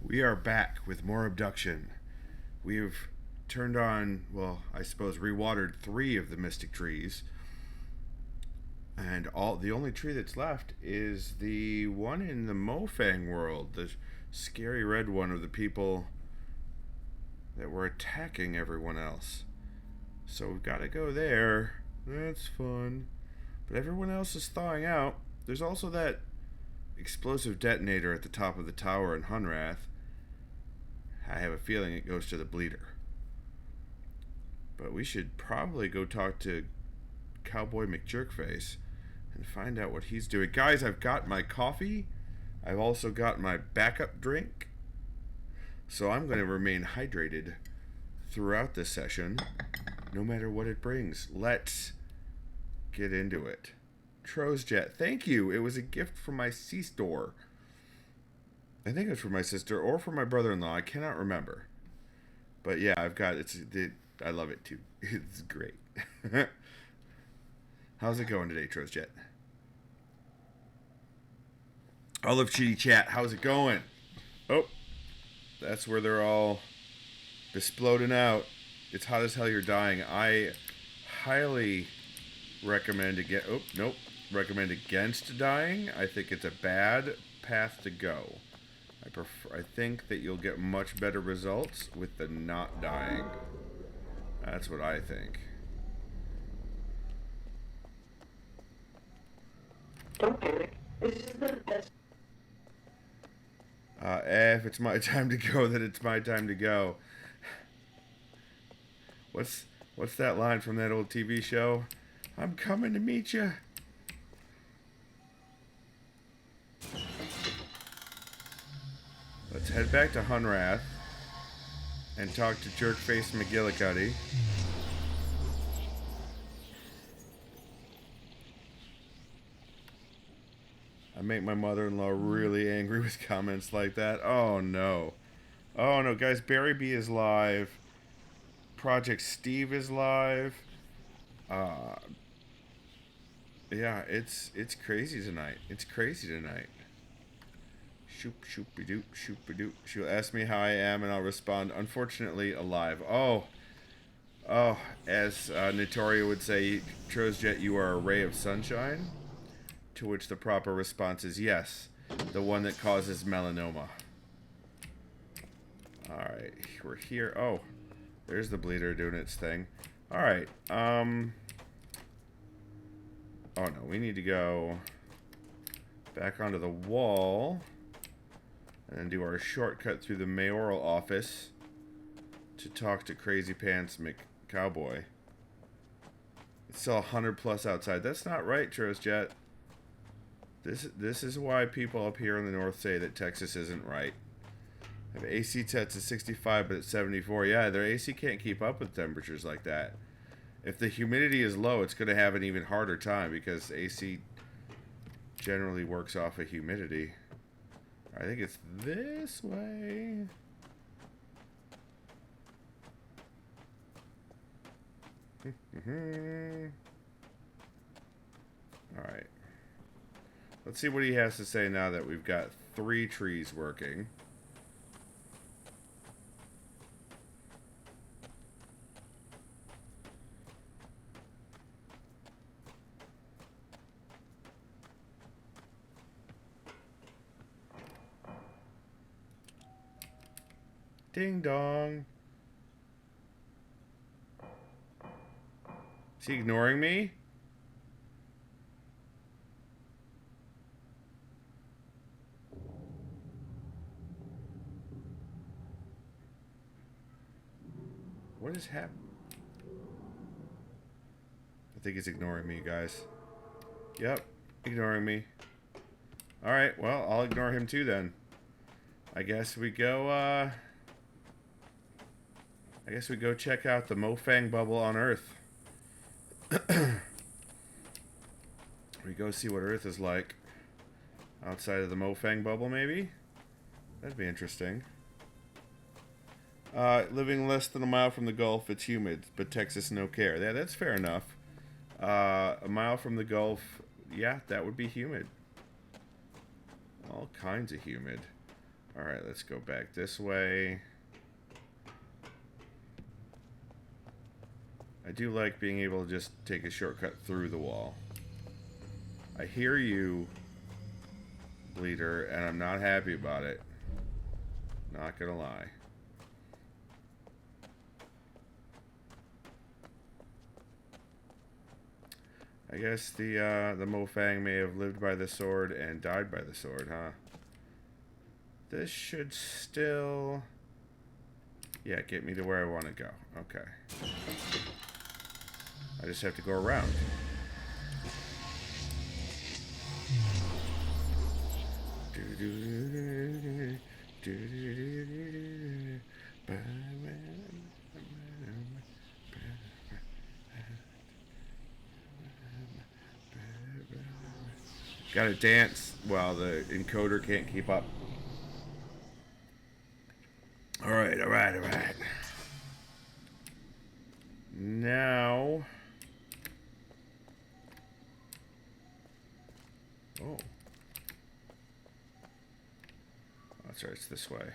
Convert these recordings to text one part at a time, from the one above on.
We are back with more Obduction. We've turned on, well, I suppose, rewatered 3 of the mystic trees. And the only tree that's left is the one in the Mofang world, the scary red one of the people that were attacking everyone else. So we've got to go there. That's fun. But everyone else is thawing out. There's also that explosive detonator at the top of the tower in Hunrath. I have a feeling it goes to the bleeder. But we should probably go talk to Cowboy McJerkface and find out what he's doing. Guys, I've got my coffee. I've also got my backup drink. So I'm going to remain hydrated throughout this session, no matter what it brings. Let's get into it. Trozjet, thank you. It was a gift from my C-store. I think it's for my sister or for my brother-in-law. I cannot remember. But yeah, I've got it. I love it too. It's great. How's it going today, Trozjet? Olive Cheaty Chat, how's it going? Oh, that's where they're all besploding out. It's hot as hell, you're dying. I highly recommend recommend against dying. I think it's a bad path to go. I think that you'll get much better results with the not dying. That's what I think. Don't panic. This is the best. If it's my time to go, then it's my time to go. What's that line from that old TV show? I'm coming to meet you. Let's head back to Hunrath and talk to Jerkface McGillicuddy. I make my mother-in-law really angry with comments like that. Oh no. Oh no, guys, Barry B is live. Project Steve is live. Yeah, it's crazy tonight. It's crazy tonight. Shoop shoopy doop shoopy doop. She'll ask me how I am and I'll respond, unfortunately alive. Oh, as Notoria would say, Trozjet, you are a ray of sunshine. To which the proper response is yes, the one that causes melanoma. Alright, we're here. Oh, there's the bleeder doing its thing. Alright, oh no, we need to go back onto the wall and then do our shortcut through the mayoral office to talk to Crazy Pants McCowboy. It's still 100 plus outside. That's not right, Trozjet. This is why people up here in the north say that Texas isn't right. Have AC sets at 65 but at 74. Yeah, their AC can't keep up with temperatures like that. If the humidity is low, it's going to have an even harder time because AC generally works off of humidity. I think it's this way. Alright. Let's see what he has to say now that we've got 3 trees working. Ding dong. Is he ignoring me? What is happening? I think he's ignoring me, guys. Yep, ignoring me. Alright, well, I'll ignore him too then. I guess we go check out the Mofang bubble on Earth. We go see what Earth is like outside of the Mofang bubble, maybe? That'd be interesting. Living less than a mile from the Gulf, it's humid, but Texas no care. Yeah, that's fair enough. A mile from the Gulf, yeah, that would be humid. All kinds of humid. Alright, let's go back this way. I do like being able to just take a shortcut through the wall. I hear you, Bleeder, and I'm not happy about it. Not gonna lie. I guess the Mofang may have lived by the sword and died by the sword, huh? This should still... Yeah, get me to where I want to go. Okay. I just have to go around. Gotta dance while the encoder can't keep up. Alright, alright, alright. Now... Oh. That's right, it's this way.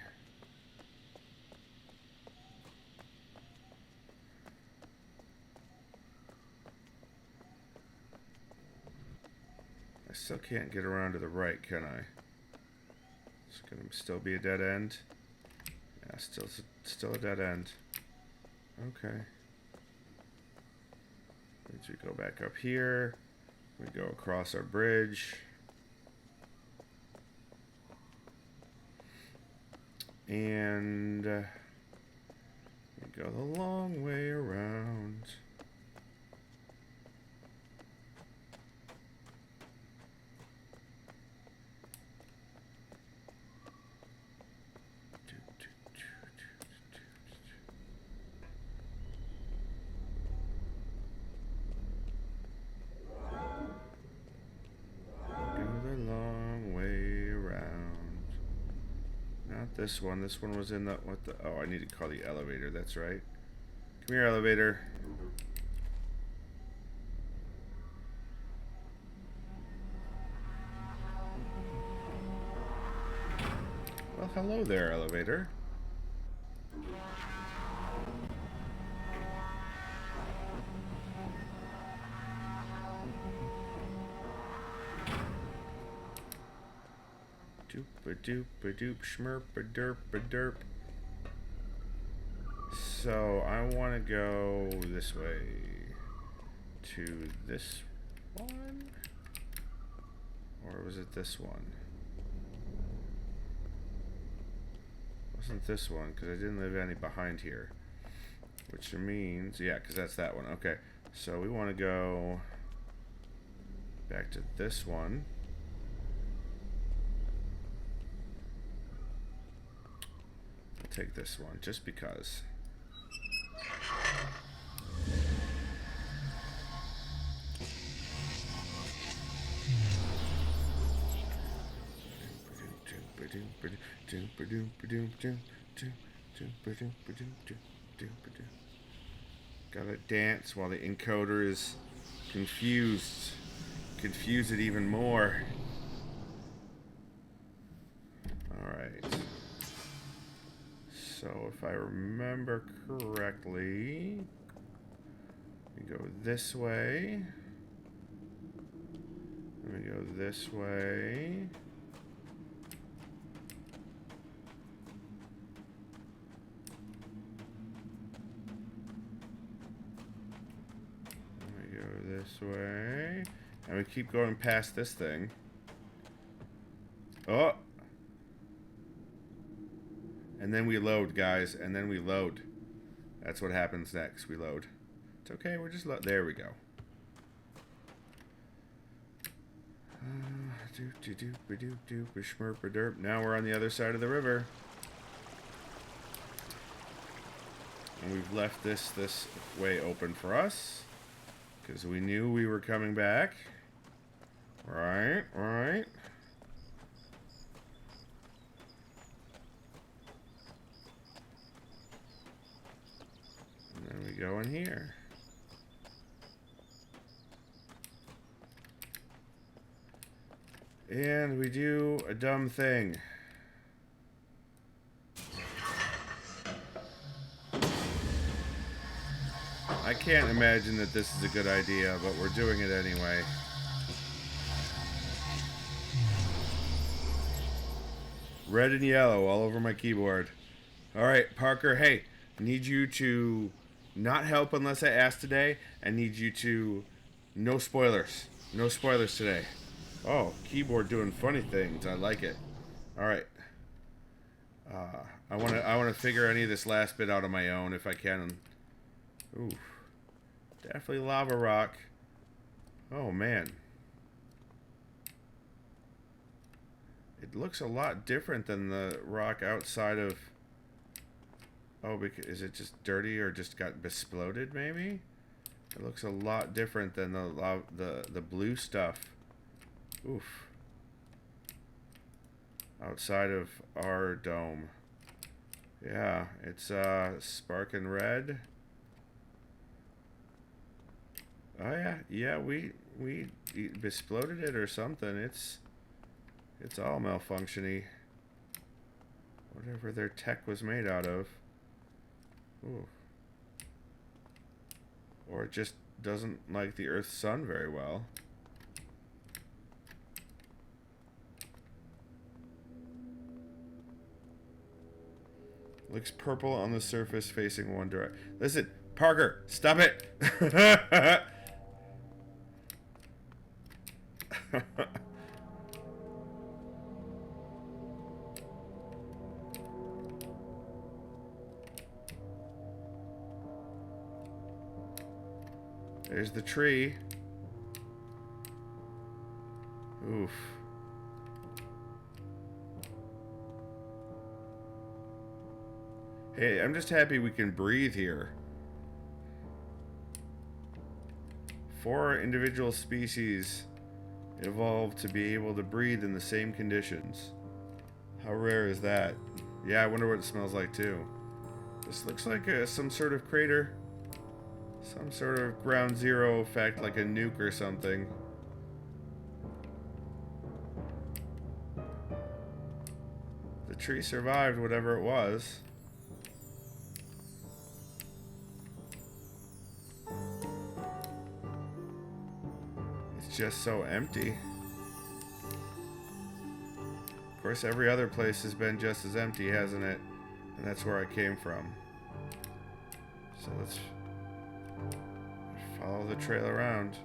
I still can't get around to the right, can I? It's gonna still be a dead end. Yeah, still a dead end. Okay. As we go back up here, we go across our bridge. And we go the long way around. This one was in the, what the, oh, I need to call the elevator, that's right. Come here, elevator. Well, hello there, elevator. Doop-a-doop-a-doop, schmurp-a-derp-a-derp. So, I want to go this way to this one? Or was it this one? Wasn't this one, because I didn't leave any behind here. Which means, yeah, because that's that one. Okay, so we want to go back to this one. Take this one just because. Gotta dance while the encoder is confused. Confuse it even more. Alright. So if I remember correctly, we go this way. Then we go this way. Then we go this way. And we keep going past this thing. Oh! And then we load, guys. And then we load. That's what happens next. We load. It's okay. We're just there we go. Now we're on the other side of the river. And we've left this way open for us. Because we knew we were coming back. Right, right. And then we go in here. And we do a dumb thing. I can't imagine that this is a good idea, but we're doing it anyway. Red and yellow all over my keyboard. Alright, Parker, hey, I need you to not help unless I ask today. I need you to... No spoilers. No spoilers today. Oh, keyboard doing funny things. I like it. Alright. I wanna figure any of this last bit out on my own if I can. Ooh. Definitely lava rock. Oh, man. It looks a lot different than the rock outside of... Oh, because, is it just dirty or just got besploded, maybe? It looks a lot different than the blue stuff. Oof. Outside of our dome. Yeah, it's sparking red. Oh yeah, yeah, we besploded it or something. It's all malfunctiony. Whatever their tech was made out of. Ooh. Or it just doesn't like the Earth's sun very well. Looks purple on the surface facing one direction. Listen, Parker, stop it! There's the tree. Oof. Hey, I'm just happy we can breathe here. 4 individual species evolved to be able to breathe in the same conditions. How rare is that? Yeah, I wonder what it smells like too. This looks like some sort of crater. Some sort of ground zero effect, like a nuke or something. The tree survived whatever it was. It's just so empty. Of course, every other place has been just as empty, hasn't it? And that's where I came from. So let's follow the trail around.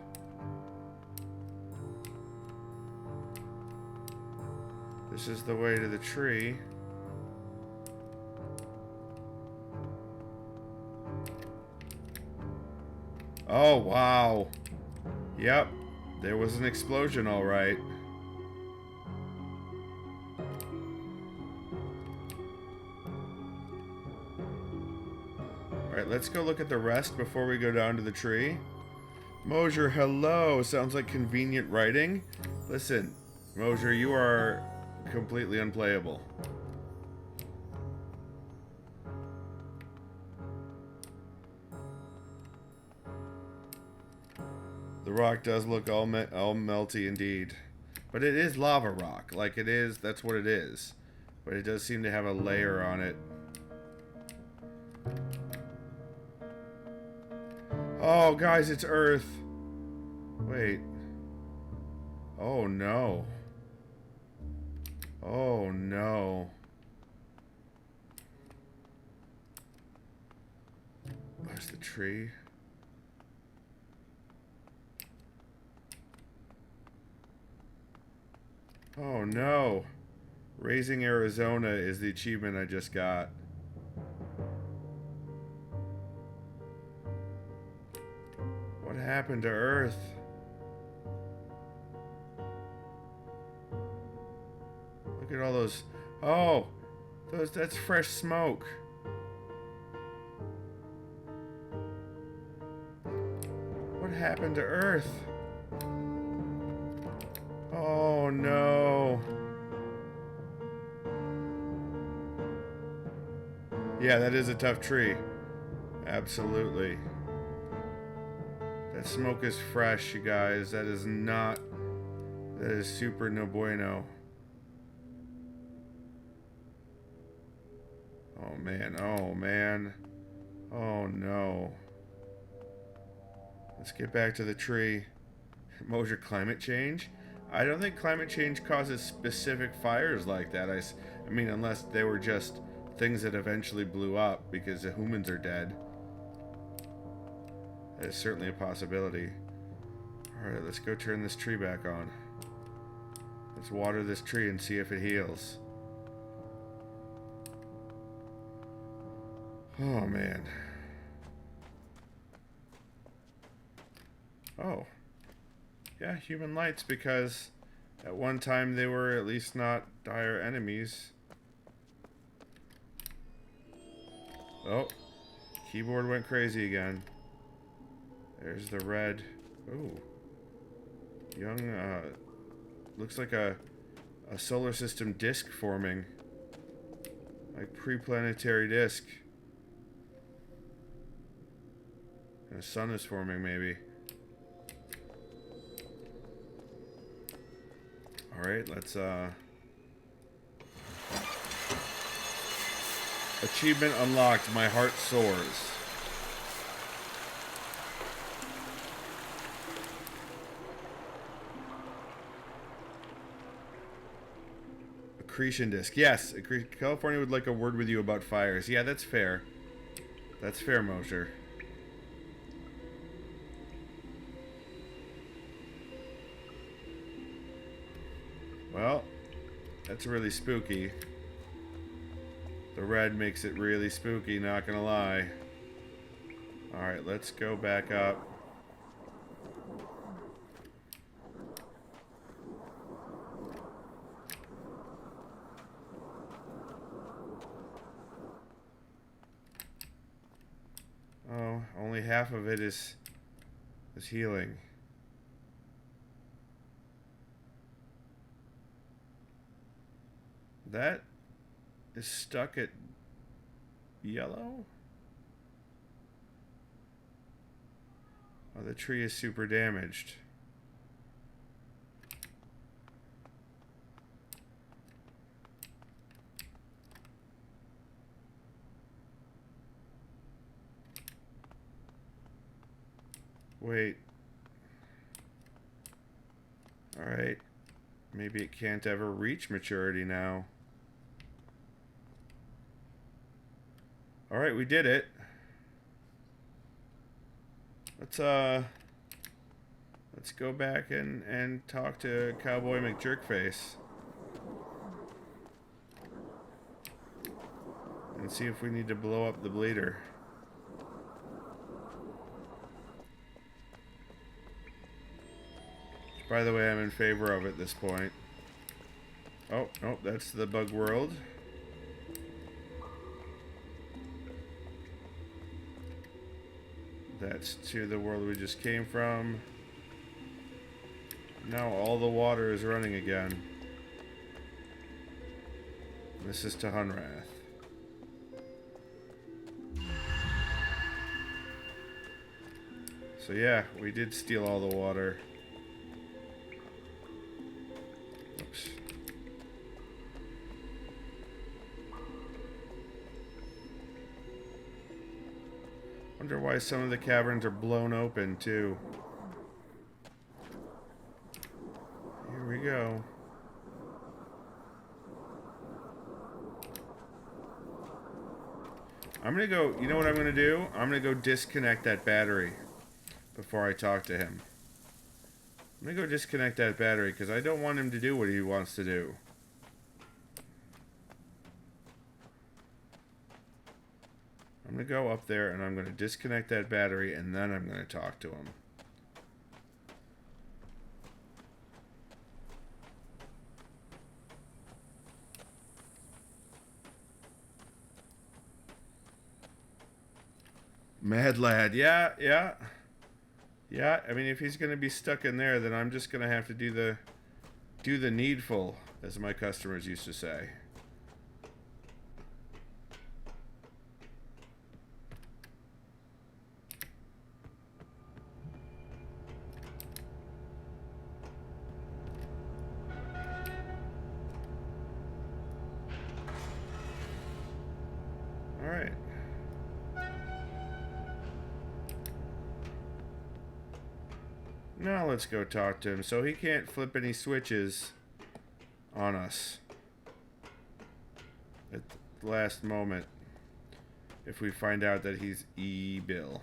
This is the way to the tree. Oh, wow. Yep. There was an explosion, all right. Alright, let's go look at the rest before we go down to the tree. Mosier, hello. Sounds like convenient writing. Listen, Mosier, you are completely unplayable. The rock does look all melty indeed. But it is lava rock. Like it is, that's what it is. But it does seem to have a layer on it. Oh, guys, it's Earth. Wait. Oh, no. Oh, no. There's the tree. Oh, no. Raising Arizona is the achievement I just got. What happened to Earth? Look at all those... Oh! That's fresh smoke. What happened to Earth? Oh, no. Yeah, that is a tough tree. Absolutely. That smoke is fresh, you guys. That is not... That is super no bueno. Oh, man. Oh, man. Oh, no. Let's get back to the tree. Mosier, climate change? I don't think climate change causes specific fires like that. I mean, unless they were just things that eventually blew up because the humans are dead. That is certainly a possibility. Alright, let's go turn this tree back on. Let's water this tree and see if it heals. Oh, man. Oh. Yeah, human lights, because at one time they were at least not dire enemies. Oh. Keyboard went crazy again. There's the red. Ooh. Young, looks like a solar system disk forming. Like pre-planetary disk. And a sun is forming, maybe. Alright, let's, achievement unlocked. My heart soars. Accretion disk. Yes, California would like a word with you about fires. Yeah, that's fair. That's fair, Mosier. Well, that's really spooky. The red makes it really spooky, not gonna lie. Alright, let's go back up. Oh, only half of it is healing. That is stuck at yellow? Oh, the tree is super damaged. Wait. Alright. Maybe it can't ever reach maturity now. Alright, we did it. Let's go back and talk to Cowboy McJerkface. And see if we need to blow up the bleeder. By the way, I'm in favor of at this point. Oh, nope, that's the bug world. That's to the world we just came from. Now all the water is running again. This is to Hunrath. So yeah, we did steal all the water. Oops. Wonder why some of the caverns are blown open too. Here we go. I'm gonna go, you know what I'm gonna do? I'm gonna go disconnect that battery before I talk to him. I'm gonna go disconnect that battery because I don't want him to do what he wants to do. I'm gonna go up there and I'm gonna disconnect that battery and then I'm gonna talk to him. Mad lad, yeah. I mean, if he's gonna be stuck in there, then I'm just gonna have to do the needful, as my customers used to say. All right. Now let's go talk to him so he can't flip any switches on us at the last moment if we find out that he's E-Bill.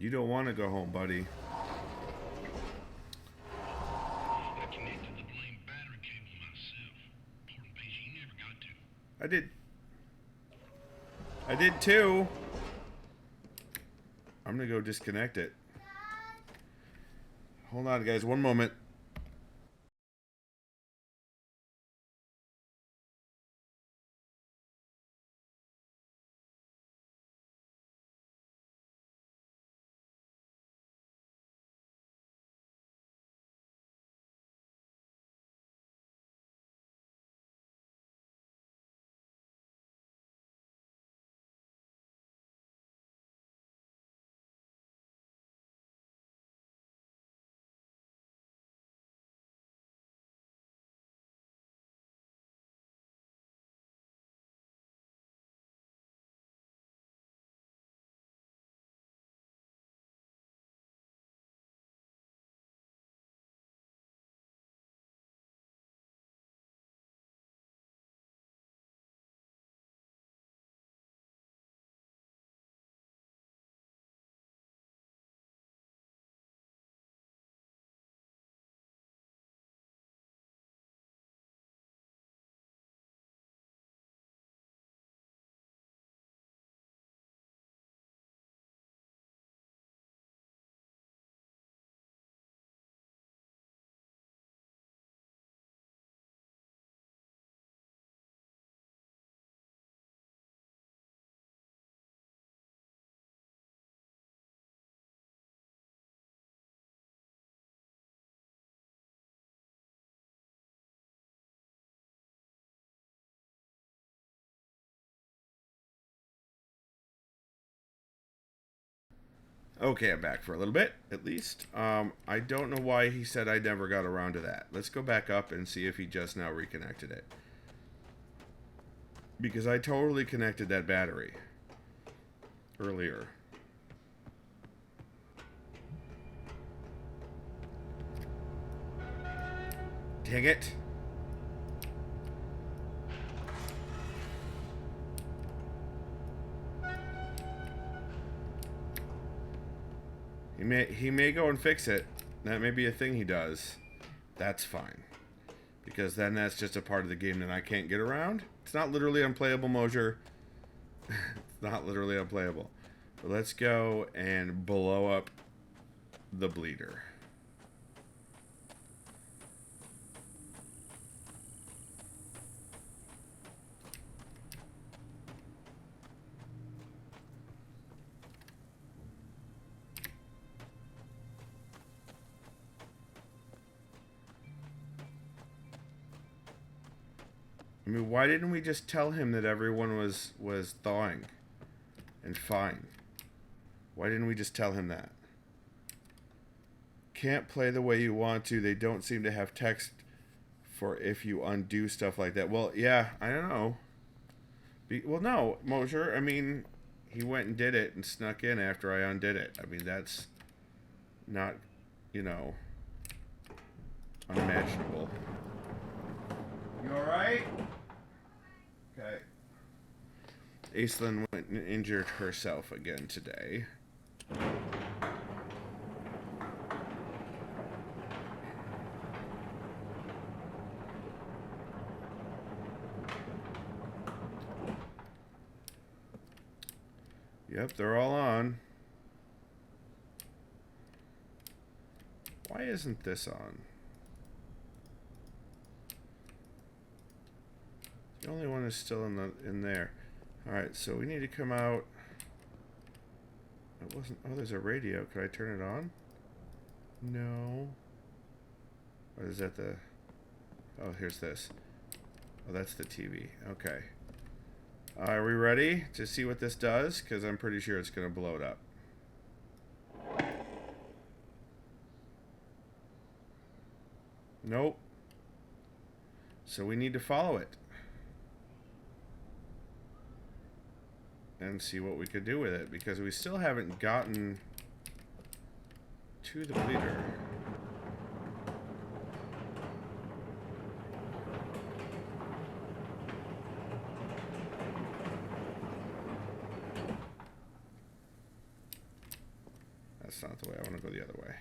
You don't want to go home, buddy. I connected the blame battery cable myself. Important piece you never got to. I did too. I'm gonna go disconnect it. Hold on, guys. One moment. Okay, I'm back for a little bit, at least. I don't know why he said I never got around to that. Let's go back up and see if he just now reconnected it. Because I totally connected that battery earlier. Dang it. He may go and fix it. That may be a thing he does. That's fine. Because then that's just a part of the game that I can't get around. It's not literally unplayable, Mosier. It's not literally unplayable. But let's go and blow up the bleeder. I mean, why didn't we just tell him that everyone was thawing and fine? Why didn't we just tell him that? Can't play the way you want to. They don't seem to have text for if you undo stuff like that. Well, yeah, I don't know. Well, no, Mosier, I mean, he went and did it and snuck in after I undid it. I mean, that's not, you know, unimaginable. You alright? Okay. Aislinn went and injured herself again today. Yep, they're all on. Why isn't this on? The only one is still in there. Alright, so we need to come out. It wasn't. Oh, there's a radio. Could I turn it on? No. Or is that the. Oh, here's this. Oh, that's the TV. Okay. Are we ready to see what this does? Because I'm pretty sure it's going to blow it up. Nope. So we need to follow it. And see what we could do with it. Because we still haven't gotten to the bleeder. That's not the way. I want to go the other way.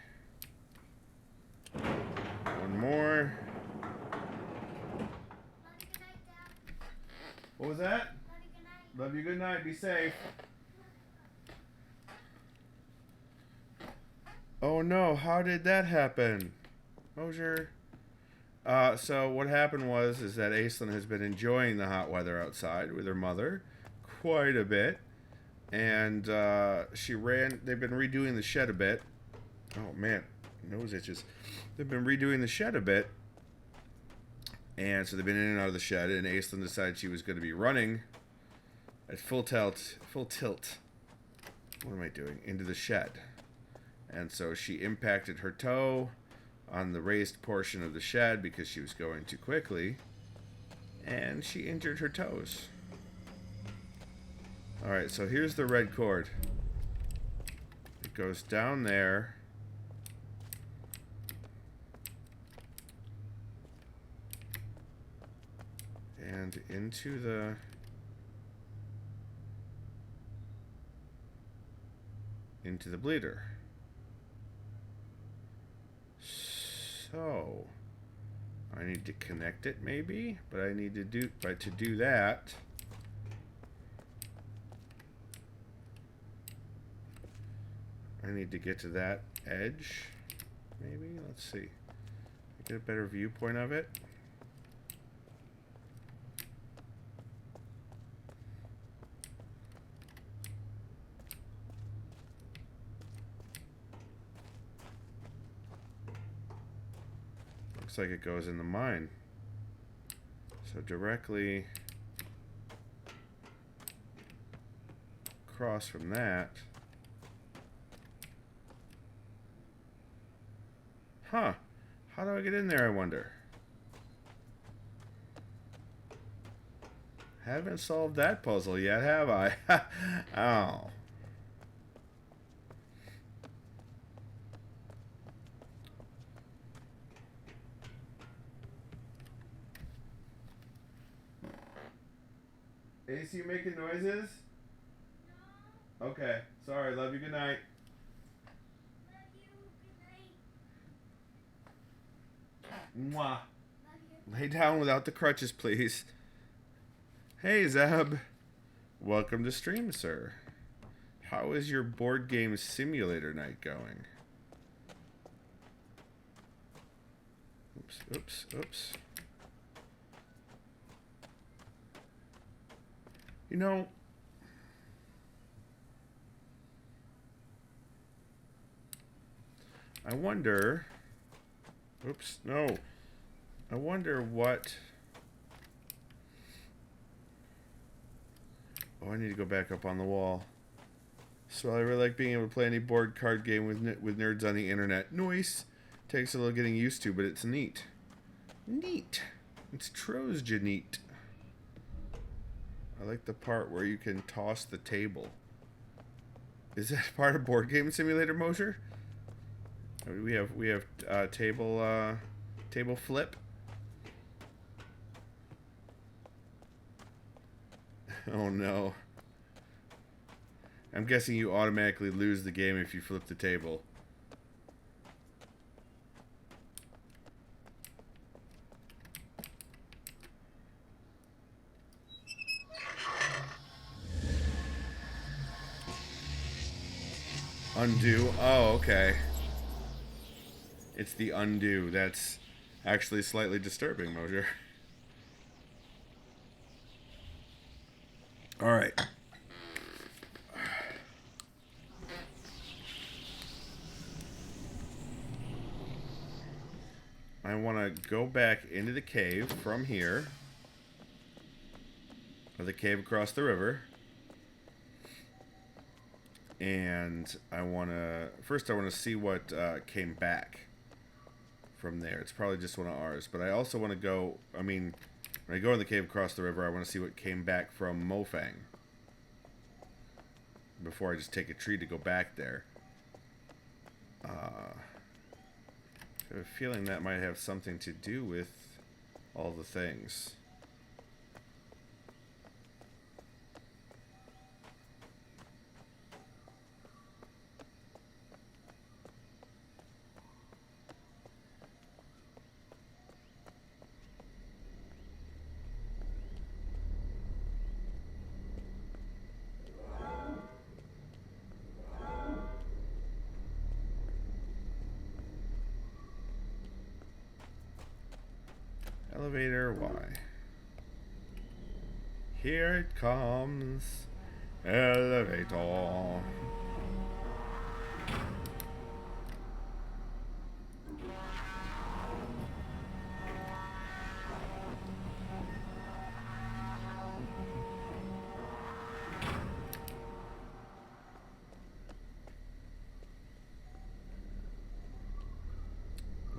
One more. What was that? Love you, good night. Be safe. Oh no, how did that happen? Mosier. So what happened is that Aislinn has been enjoying the hot weather outside with her mother quite a bit. And they've been redoing the shed a bit. Oh man, nose itches. They've been redoing the shed a bit. And so they've been in and out of the shed, and Aislinn decided she was going to be running at full tilt. What am I doing? Into the shed. And so she impacted her toe on the raised portion of the shed because she was going too quickly. And she injured her toes. Alright, so here's the red cord. It goes down there. And into the... bleeder. So I need to connect it maybe, but I need to do that. I need to get to that edge. Maybe, let's see. Get a better viewpoint of it. Looks like it goes in the mine. So directly across from that. Huh. How do I get in there, I wonder? Haven't solved that puzzle yet, have I? Oh. Ace, you making noises? No. Okay. Sorry. Love you. Good night. Love you. Good night. Mwah. Love you. Lay down without the crutches, please. Hey, Zeb. Welcome to stream, sir. How is your board game simulator night going? Oops, oops, oops. You know, I wonder, oops, no, I wonder what, oh, I need to go back up on the wall. So I really like being able to play any board card game with nerds on the internet. Nice. Takes a little getting used to, but it's neat. Neat. It's Trojja neat. I like the part where you can toss the table. Is that part of board game simulator, Mosier? We have table flip. Oh no. I'm guessing you automatically lose the game if you flip the table. Undo. Oh, okay. It's the undo that's actually slightly disturbing, Mosier. Alright. I want to go back into the cave from here. Or the cave across the river. And I want to... First, I want to see what came back from there. It's probably just one of ours. But I also want to go... I mean, when I go in the cave across the river, I want to see what came back from Mofang. Before I just take a tree to go back there. I have a feeling that might have something to do with all the things. Elevator Y. Here it comes. Elevator.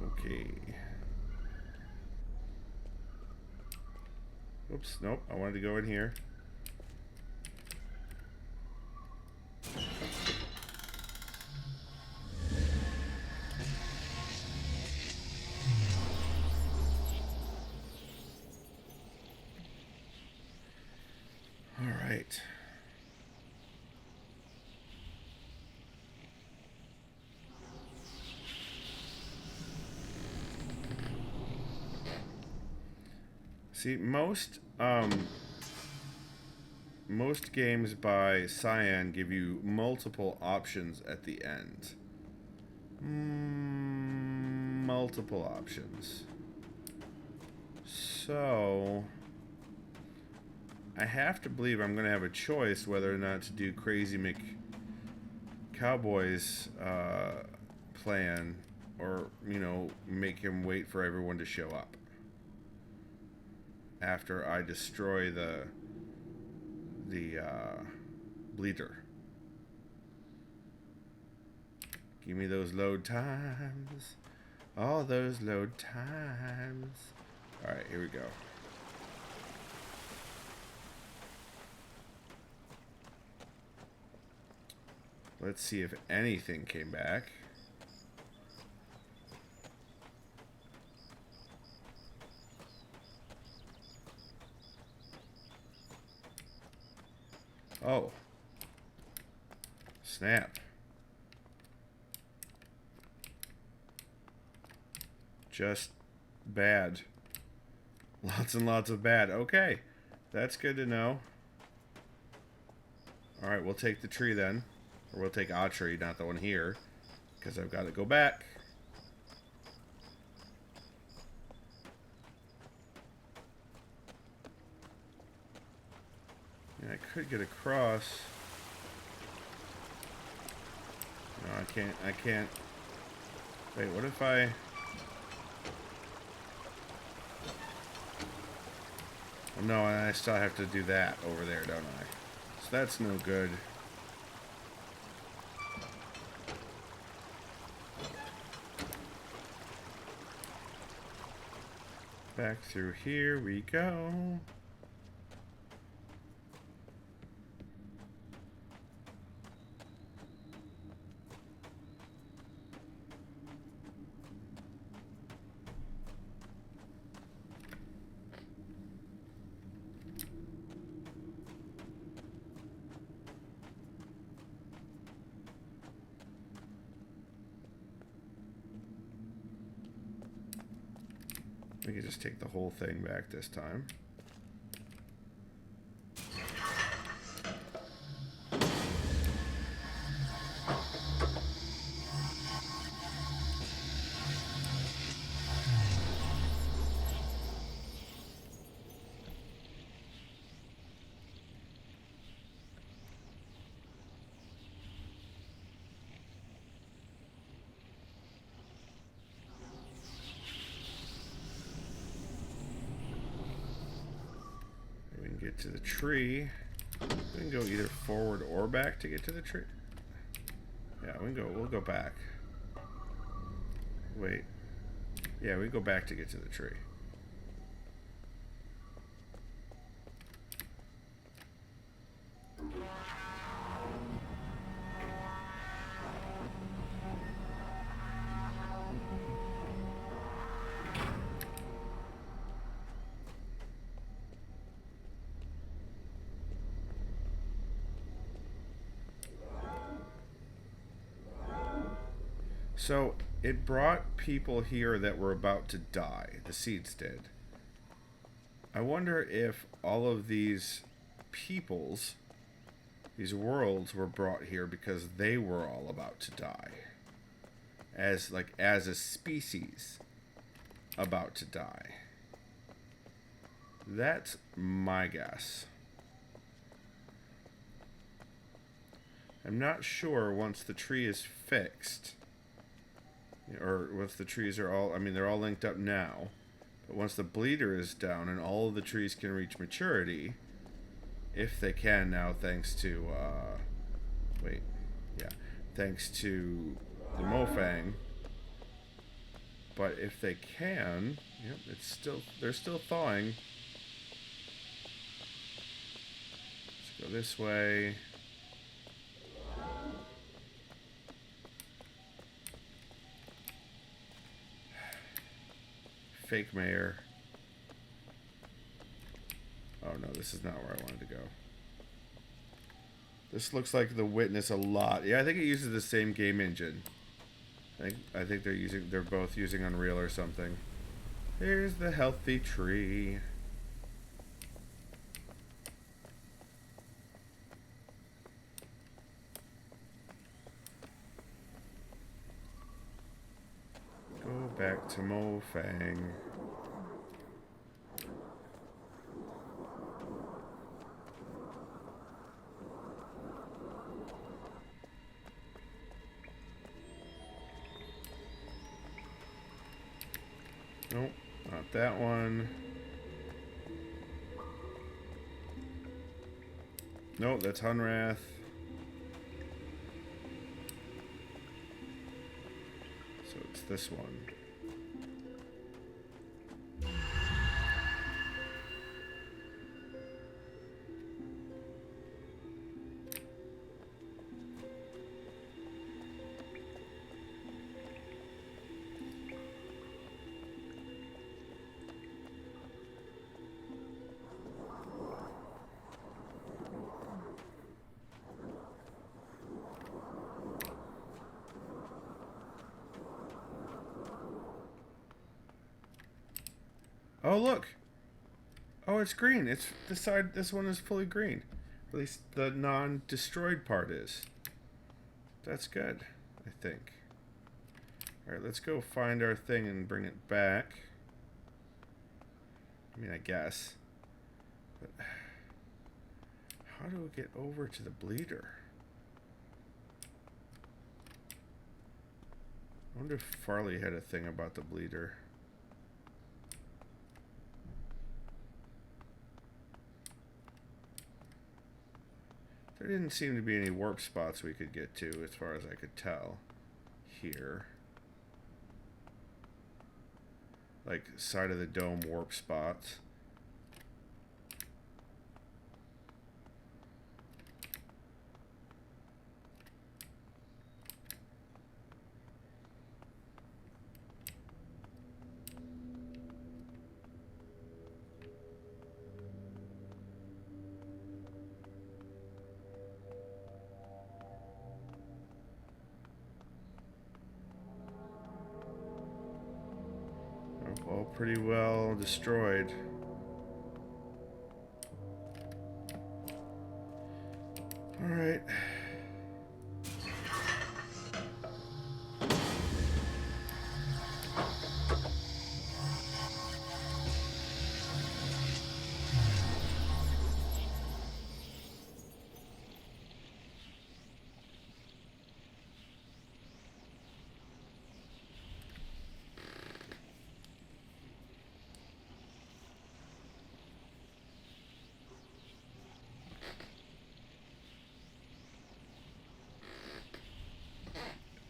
Okay. Oops, nope, I wanted to go in here. All right. See, most games by Cyan give you multiple options at the end. Multiple options. So I have to believe I'm going to have a choice whether or not to do Crazy McCowboy's plan, or, you know, make him wait for everyone to show up after I destroy the bleeder. Give me those load times. All those load times. Alright, here we go. Let's see if anything came back. Oh. Snap. Just bad. Lots and lots of bad. Okay. That's good to know. Alright, we'll take the tree then. Or we'll take a tree, not the one here. Because I've got to go back. I could get across. No, I can't. Wait, what if I... Oh, no, I still have to do that over there, don't I? So that's no good. Back through here we go. We can just take the whole thing back this time. Get to the tree. We can go either forward or back to get to the tree. Yeah, we'll go back. Wait. Yeah, we go back to get to the tree. So, it brought people here that were about to die. The seeds did. I wonder if all of these peoples, these worlds, were brought here because they were all about to die. As a species about to die. That's my guess. I'm not sure once the tree is fixed, or once the trees are all, I mean, they're all linked up now, but once the bleeder is down and all of the trees can reach maturity, if they can now, thanks to, thanks to the Mofang, but if they can, yep, they're still thawing. Let's go this way. Fake mayor. Oh no, this is not where I wanted to go. This looks like The Witness a lot. Yeah, I think it uses the same game engine. I think they're both using Unreal or something. Here's the healthy tree. Go back to Mofang. Nope, not that one. Nope, that's Hunrath. So it's this one. Oh, look. Oh, it's green. It's the side. This one is fully green. At least the non-destroyed part is. That's good, I think. Alright, let's go find our thing and bring it back. I mean, I guess. But how do we get over to the bleeder? I wonder if Farley had a thing about the bleeder. There didn't seem to be any warp spots we could get to, as far as I could tell, here. Like, side of the dome warp spots. All pretty well destroyed. All right.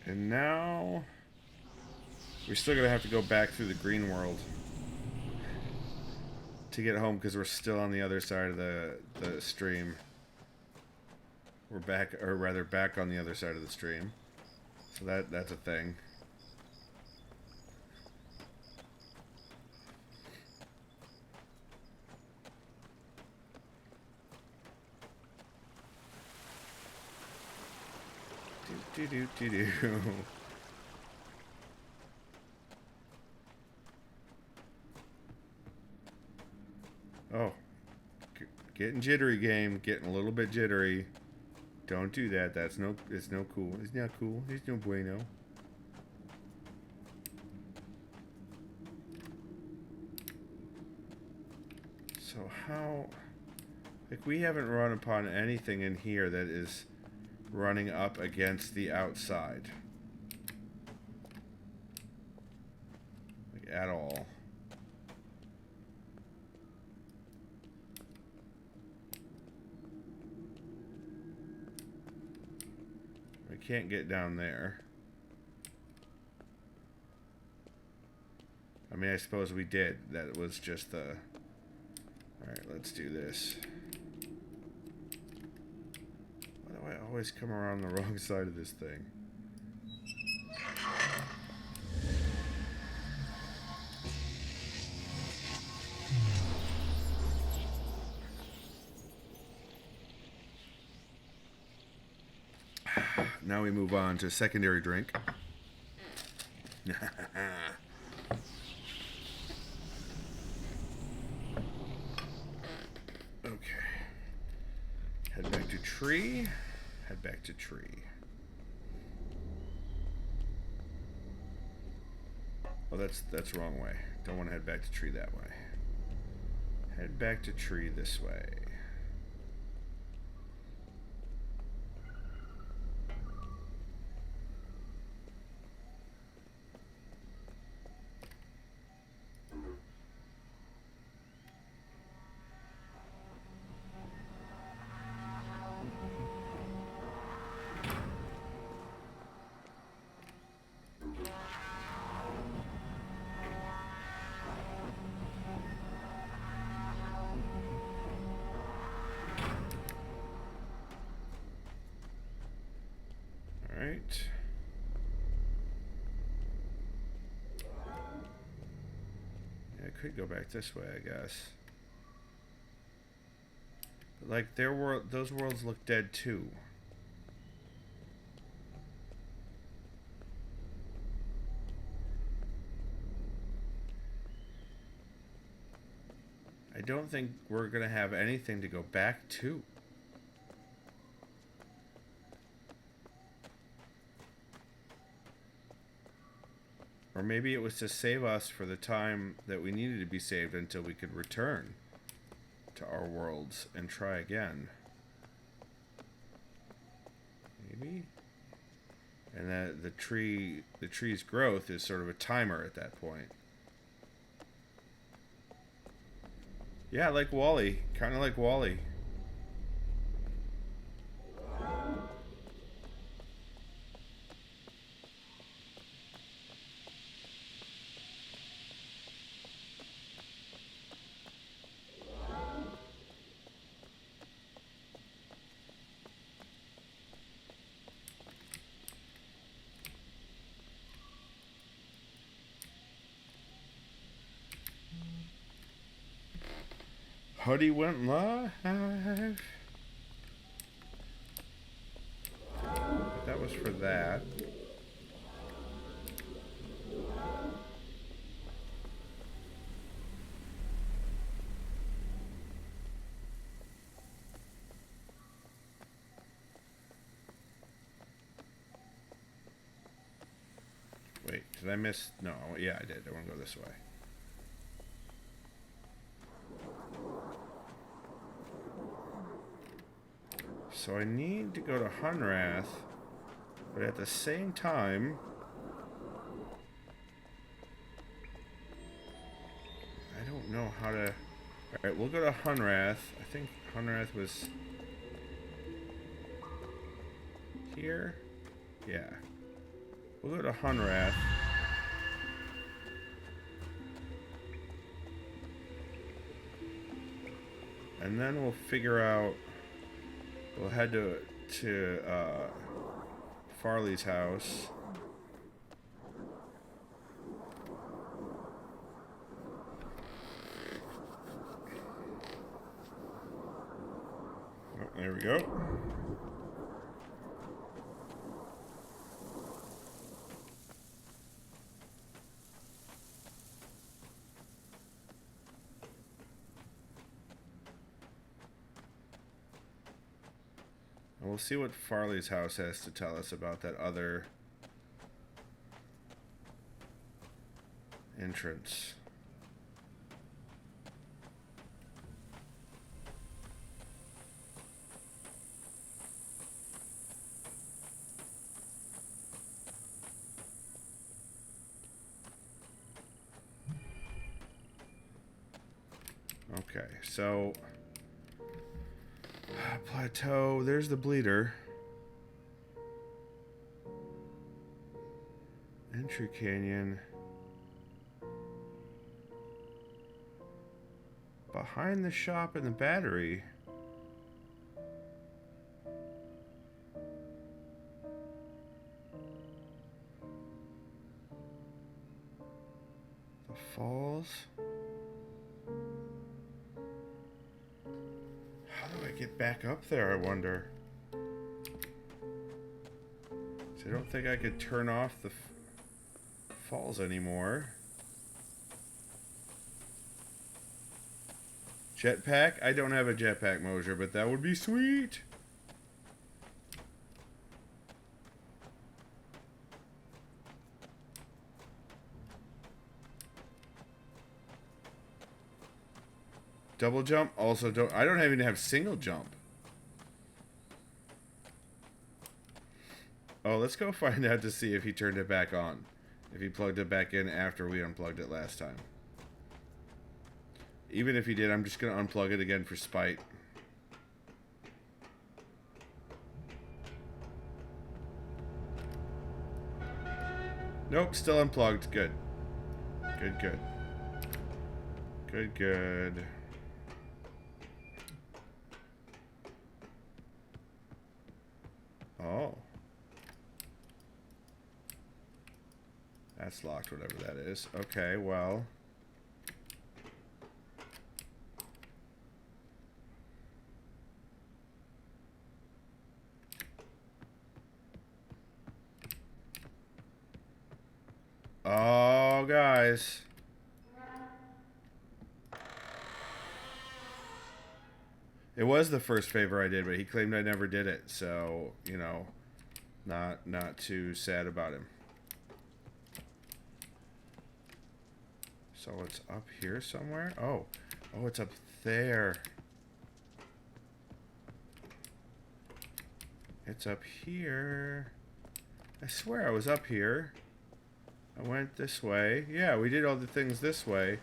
And now we're still gonna have to go back through the green world to get home because we're still on the other side of the stream. We're back, or rather back on the other side of the stream. So that's a thing. Do do do do do. Oh, getting jittery, game. Getting a little bit jittery. Don't do that. That's no. It's no cool. It's not cool. It's no bueno. So how? Like, we haven't run upon anything in here that is running up against the outside. Like, at all. We can't get down there. I mean, I suppose we did. That was just the... Alright, let's do this. Why do I always come around the wrong side of this thing? Now we move on to a secondary drink. Okay. Head back to tree. Head back to tree. Oh, that's wrong way. Don't want to head back to tree that way. Head back to tree this way. Alright. Yeah, I could go back this way, I guess. But like, those worlds look dead too. I don't think we're gonna have anything to go back to. Or maybe it was to save us for the time that we needed to be saved until we could return to our worlds and try again. Maybe? And that the tree's growth is sort of a timer at that point. Yeah, like Wally. Kind of like Wally. Huddy went live. That was for that. Wait, did I miss? No, yeah, I did. I want to go this way. So I need to go to Hunrath, but at the same time, I don't know how to... Alright, we'll go to Hunrath. I think Hunrath was here? Yeah. We'll go to Hunrath. And then we'll figure out... We'll head to Farley's house. Oh, there we go. We'll see what Farley's house has to tell us about that other entrance. Okay, so... Plateau, there's the bleeder. Entry canyon. Behind the shop and the battery. The falls. How do I get back up there, I wonder? So I don't think I could turn off the falls anymore. Jetpack? I don't have a jetpack, Mosier, but that would be sweet. Double jump? Also don't... I don't even have single jump. Oh, let's go find out to see if he turned it back on. If he plugged it back in after we unplugged it last time. Even if he did, I'm just going to unplug it again for spite. Nope, still unplugged. Good. Good, good. Good, good. Oh. That's locked, whatever that is. Okay, well. Oh, guys. It was the first favor I did, but he claimed I never did it, so, you know, not too sad about him. So it's up here somewhere? Oh, it's up there. It's up here. I swear I was up here. I went this way. Yeah, we did all the things this way.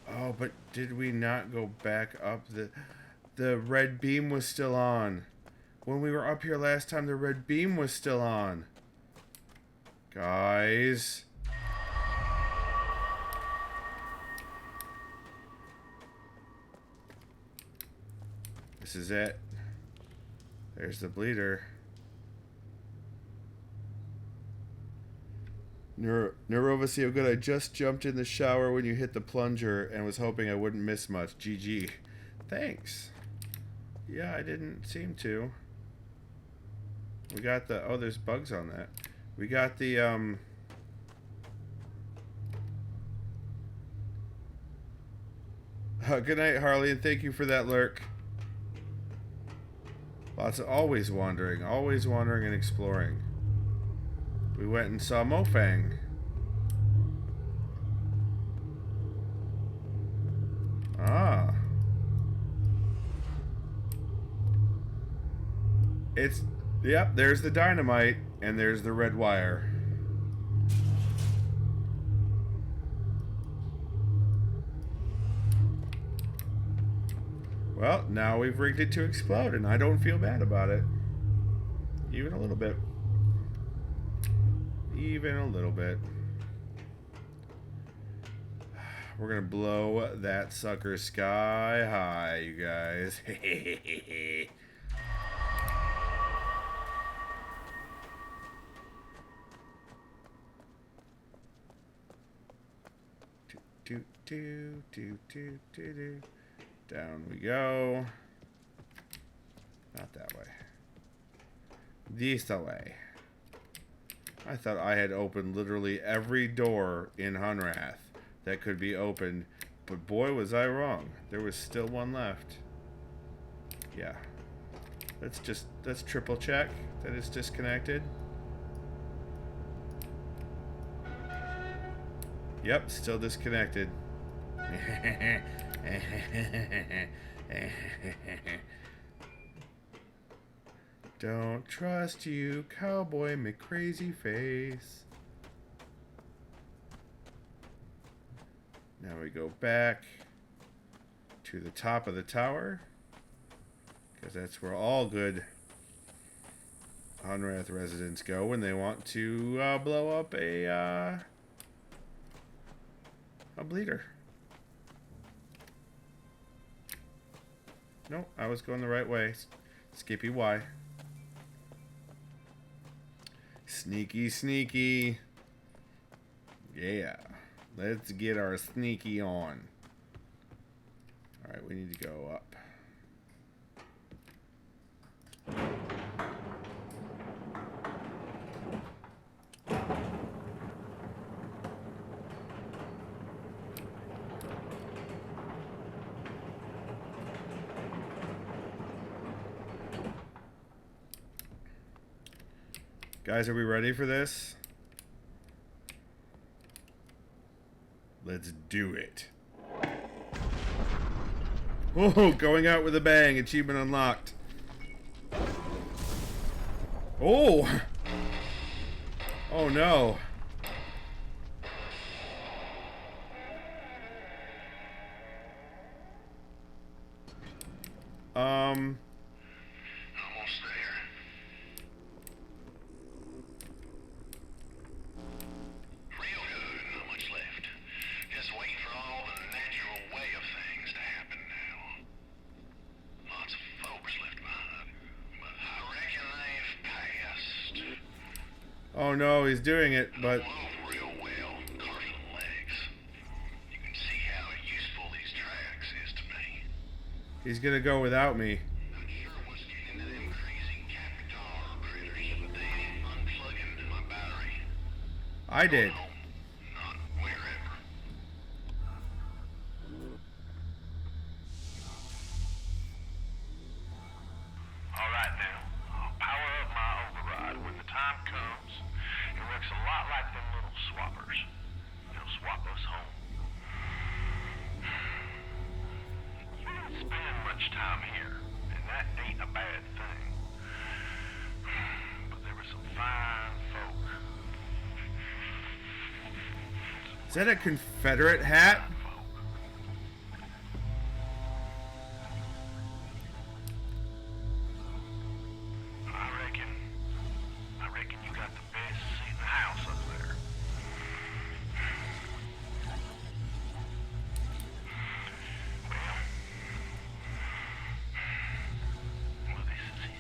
Oh, but did we not go back up? The red beam was still on. When we were up here last time, the red beam was still on. Guys. This is it. There's the bleeder. Nerova, see how good. I just jumped in the shower when you hit the plunger and was hoping I wouldn't miss much. GG. Thanks. Yeah, I didn't seem to. We got the... Oh, there's bugs on that. We got the, good night, Harley, and thank you for that lurk. Lots of always wandering and exploring. We went and saw Mofang. Ah. It's, yep, there's the dynamite, and there's the red wire. Well, now we've rigged it to explode, and I don't feel bad about it. Even a little bit. even a little bit. We're gonna blow that sucker sky high, you guys. Down we go. Not that way. This way. I thought I had opened literally every door in Hunrath that could be opened, but boy was I wrong. There was still one left. Yeah. Let's triple check that it's disconnected. Yep, still disconnected. Don't trust you, cowboy McCrazy face. Now we go back to the top of the tower, because that's where all good Hunrath residents go when they want to blow up a bleeder. Nope, I was going the right way. Skippy Y. Sneaky, sneaky. Yeah. Let's get our sneaky on. Alright, we need to go up. Guys, are we ready for this? Let's do it. Oh, going out with a bang. Achievement unlocked. Oh! Oh no. Almost there. Real good, not much left. Just waiting for all the natural way of things to happen now. Lots of folks left behind, but I reckon they've passed. Oh no, he's doing it, but Move real well, carving legs. You can see how useful these tracks is to me. he's gonna go without me. Not sure what's getting into them crazy Capitar critters, but they unplugging my battery. I did. No, not wherever. All right now, I'll power up my override when the time comes. It works a lot like them little swappers. They'll swap us home. You don't spend much time here, and that ain't a bad thing. But there were some fine folk. Is that a Confederate hat? I reckon you got the best seat in the house up there. Well, this is it.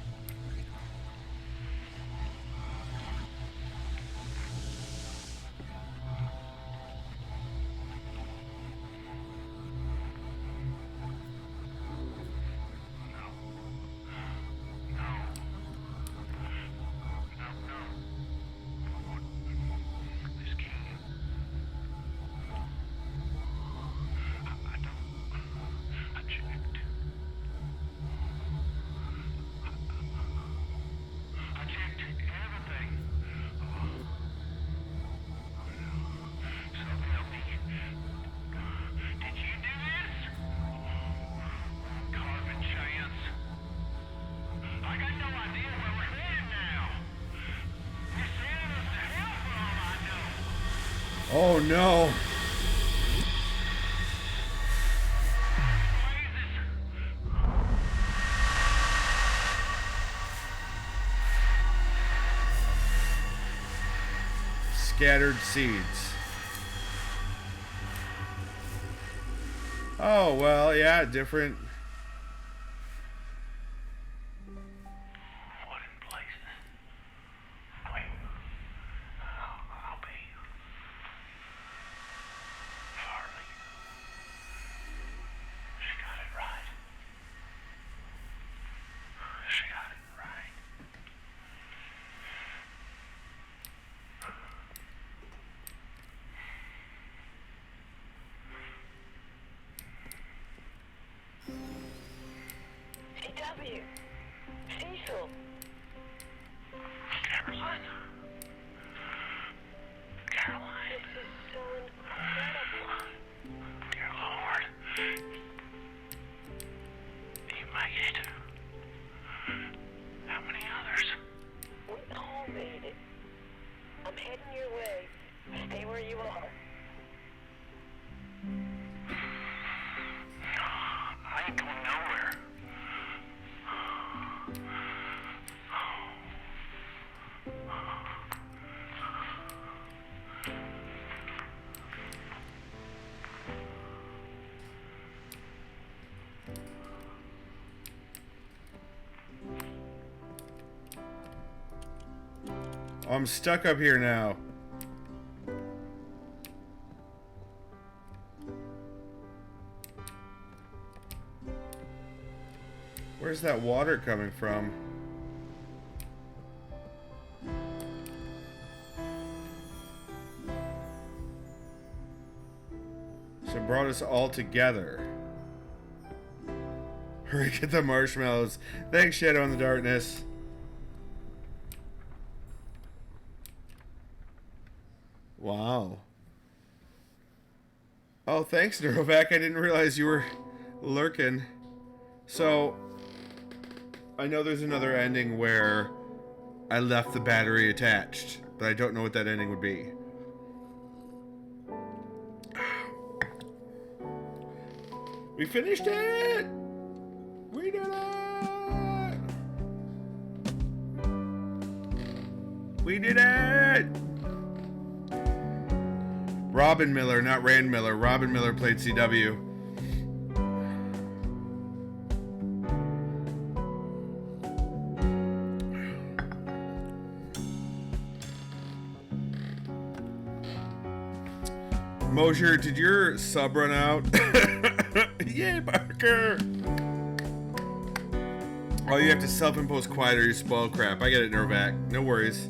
This can't. I don't. I checked. I checked everything. So help me. Did you do this? Carving chance. I got no idea where we're headed now. You're sending us to hell for all I know. Oh no. scattered seeds. Oh, well, yeah, different. What in places? Wait. I'll be Farley. She got it right. She got it right. CW. Cecil. Caroline. Caroline. This is so incredible. Dear Lord. You make it. How many others? We all made it. I'm heading your way. Stay where you are. I ain't going nowhere. I'm stuck up here now. Where's that water coming from? So it brought us all together. Hurry, get the marshmallows. Thanks, Shadow in the Darkness. Wow. Oh, thanks, Neurovac. I didn't realize you were lurking. So, I know there's another ending where I left the battery attached, but I don't know what that ending would be. We finished it! We did it! We did it! Robin Miller, not Rand Miller. Robin Miller played CW. Mosher, did your sub run out? Yay, Barker! Oh, you have to self-impose quiet or you spoil crap. I get it, Nervac. No worries.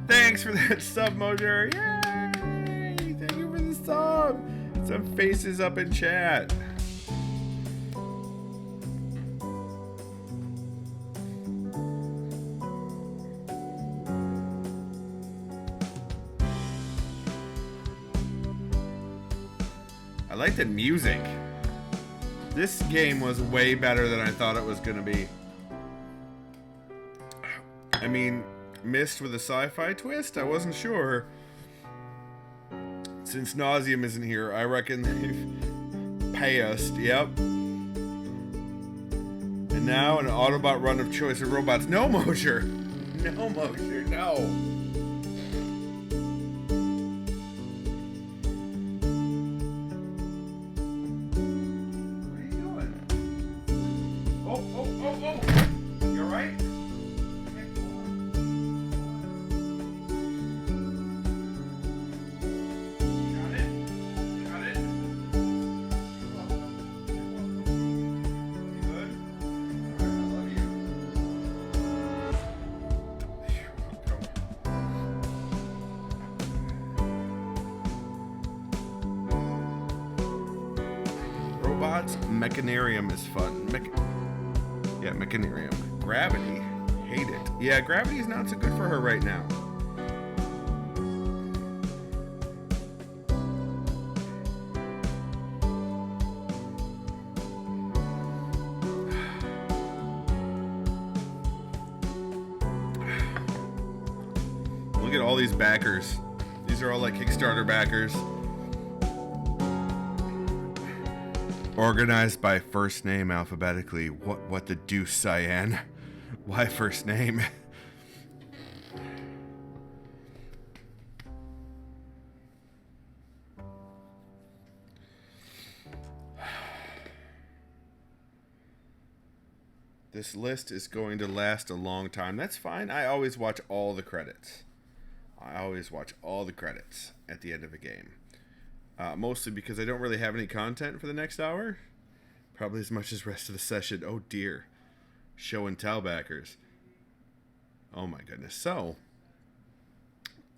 Thanks for that sub, Mosher. Yay! Thank you for the sub. Some faces up in chat. I like the music. This game was way better than I thought it was gonna be. I mean, Myst with a sci-fi twist? I wasn't sure. Since Nauseum isn't here, I reckon they've passed. Yep. And now an Autobot run of choice of robots. No, Mosher! No, Mosher, no! Mechanarium is fun. Yeah, Mechanarium. Gravity. Hate it. Yeah, Gravity is not so good for her right now. Look at all these backers. These are all like Kickstarter backers. Organized by first name alphabetically. What the deuce, Cyan? Why first name? This list is going to last a long time. That's fine. I always watch all the credits. I always watch all the credits at the end of a game. Mostly because I don't really have any content for the next hour. Probably as much as the rest of the session. Oh dear. Show and tell backers. Oh my goodness. So,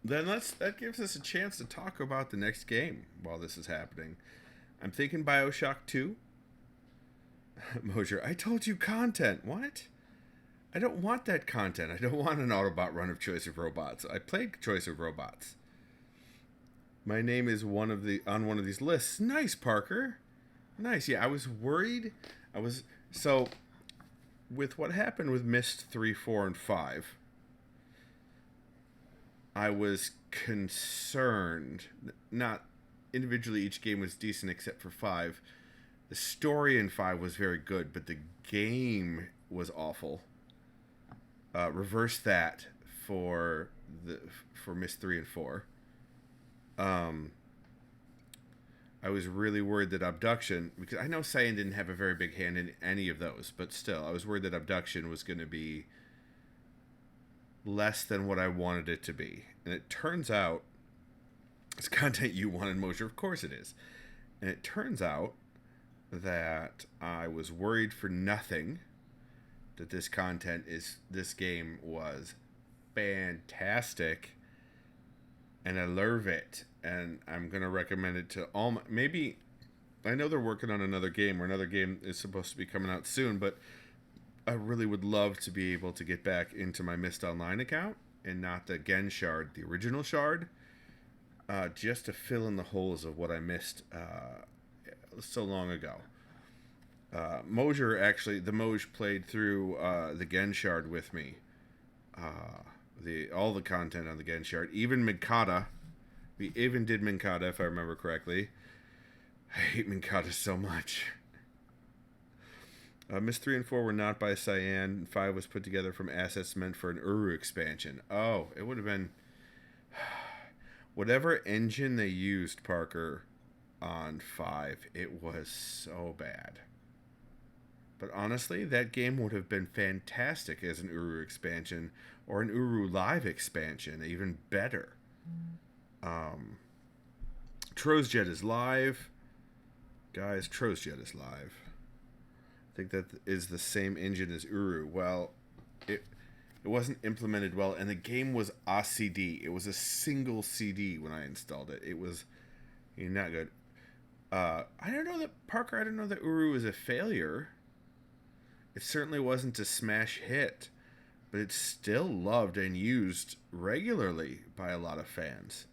then that gives us a chance to talk about the next game while this is happening. I'm thinking BioShock 2. Mosier, I told you content. What? I don't want that content. I don't want an Autobot run of Choice of Robots. I played Choice of Robots. My name is on one of these lists. Nice, Parker. Nice. Yeah, I was worried. So with what happened with Myst 3, 4, and 5, I was concerned. Not individually, each game was decent except for 5. The story in 5 was very good, but the game was awful. Reverse that for Myst 3 and 4. I was really worried that Obduction, because I know Cyan didn't have a very big hand in any of those, but still, I was worried that Obduction was going to be less than what I wanted it to be. And it turns out, it's content you wanted, Mosier. Of course it is. And it turns out that I was worried for nothing, that this game was fantastic, and I love it, and I'm going to recommend it to all my, maybe, I know they're working on another game, or another game is supposed to be coming out soon, but I really would love to be able to get back into my Myst Online account, and not the Gen Shard, the original Shard, just to fill in the holes of what I missed so long ago. Mosier, actually, the Moj played through the Gen Shard with me. All the content on the Gen Shard. Even Minkata. We even did Minkata, if I remember correctly. I hate Minkata so much. Myst 3 and 4 were not by Cyan. 5 was put together from assets meant for an Uru expansion. Oh, it would have been... Whatever engine they used, Parker, on 5, it was so bad. But honestly, that game would have been fantastic as an Uru expansion, or an Uru Live expansion, even better. Trozjet is live. Guys, Trozjet is live. I think that is the same engine as Uru. Well, it wasn't implemented well, and the game was a CD. It was a single CD when I installed it. It was not good. I don't know that, Parker, I don't know that Uru is a failure. It certainly wasn't a smash hit, but it's still loved and used regularly by a lot of fans.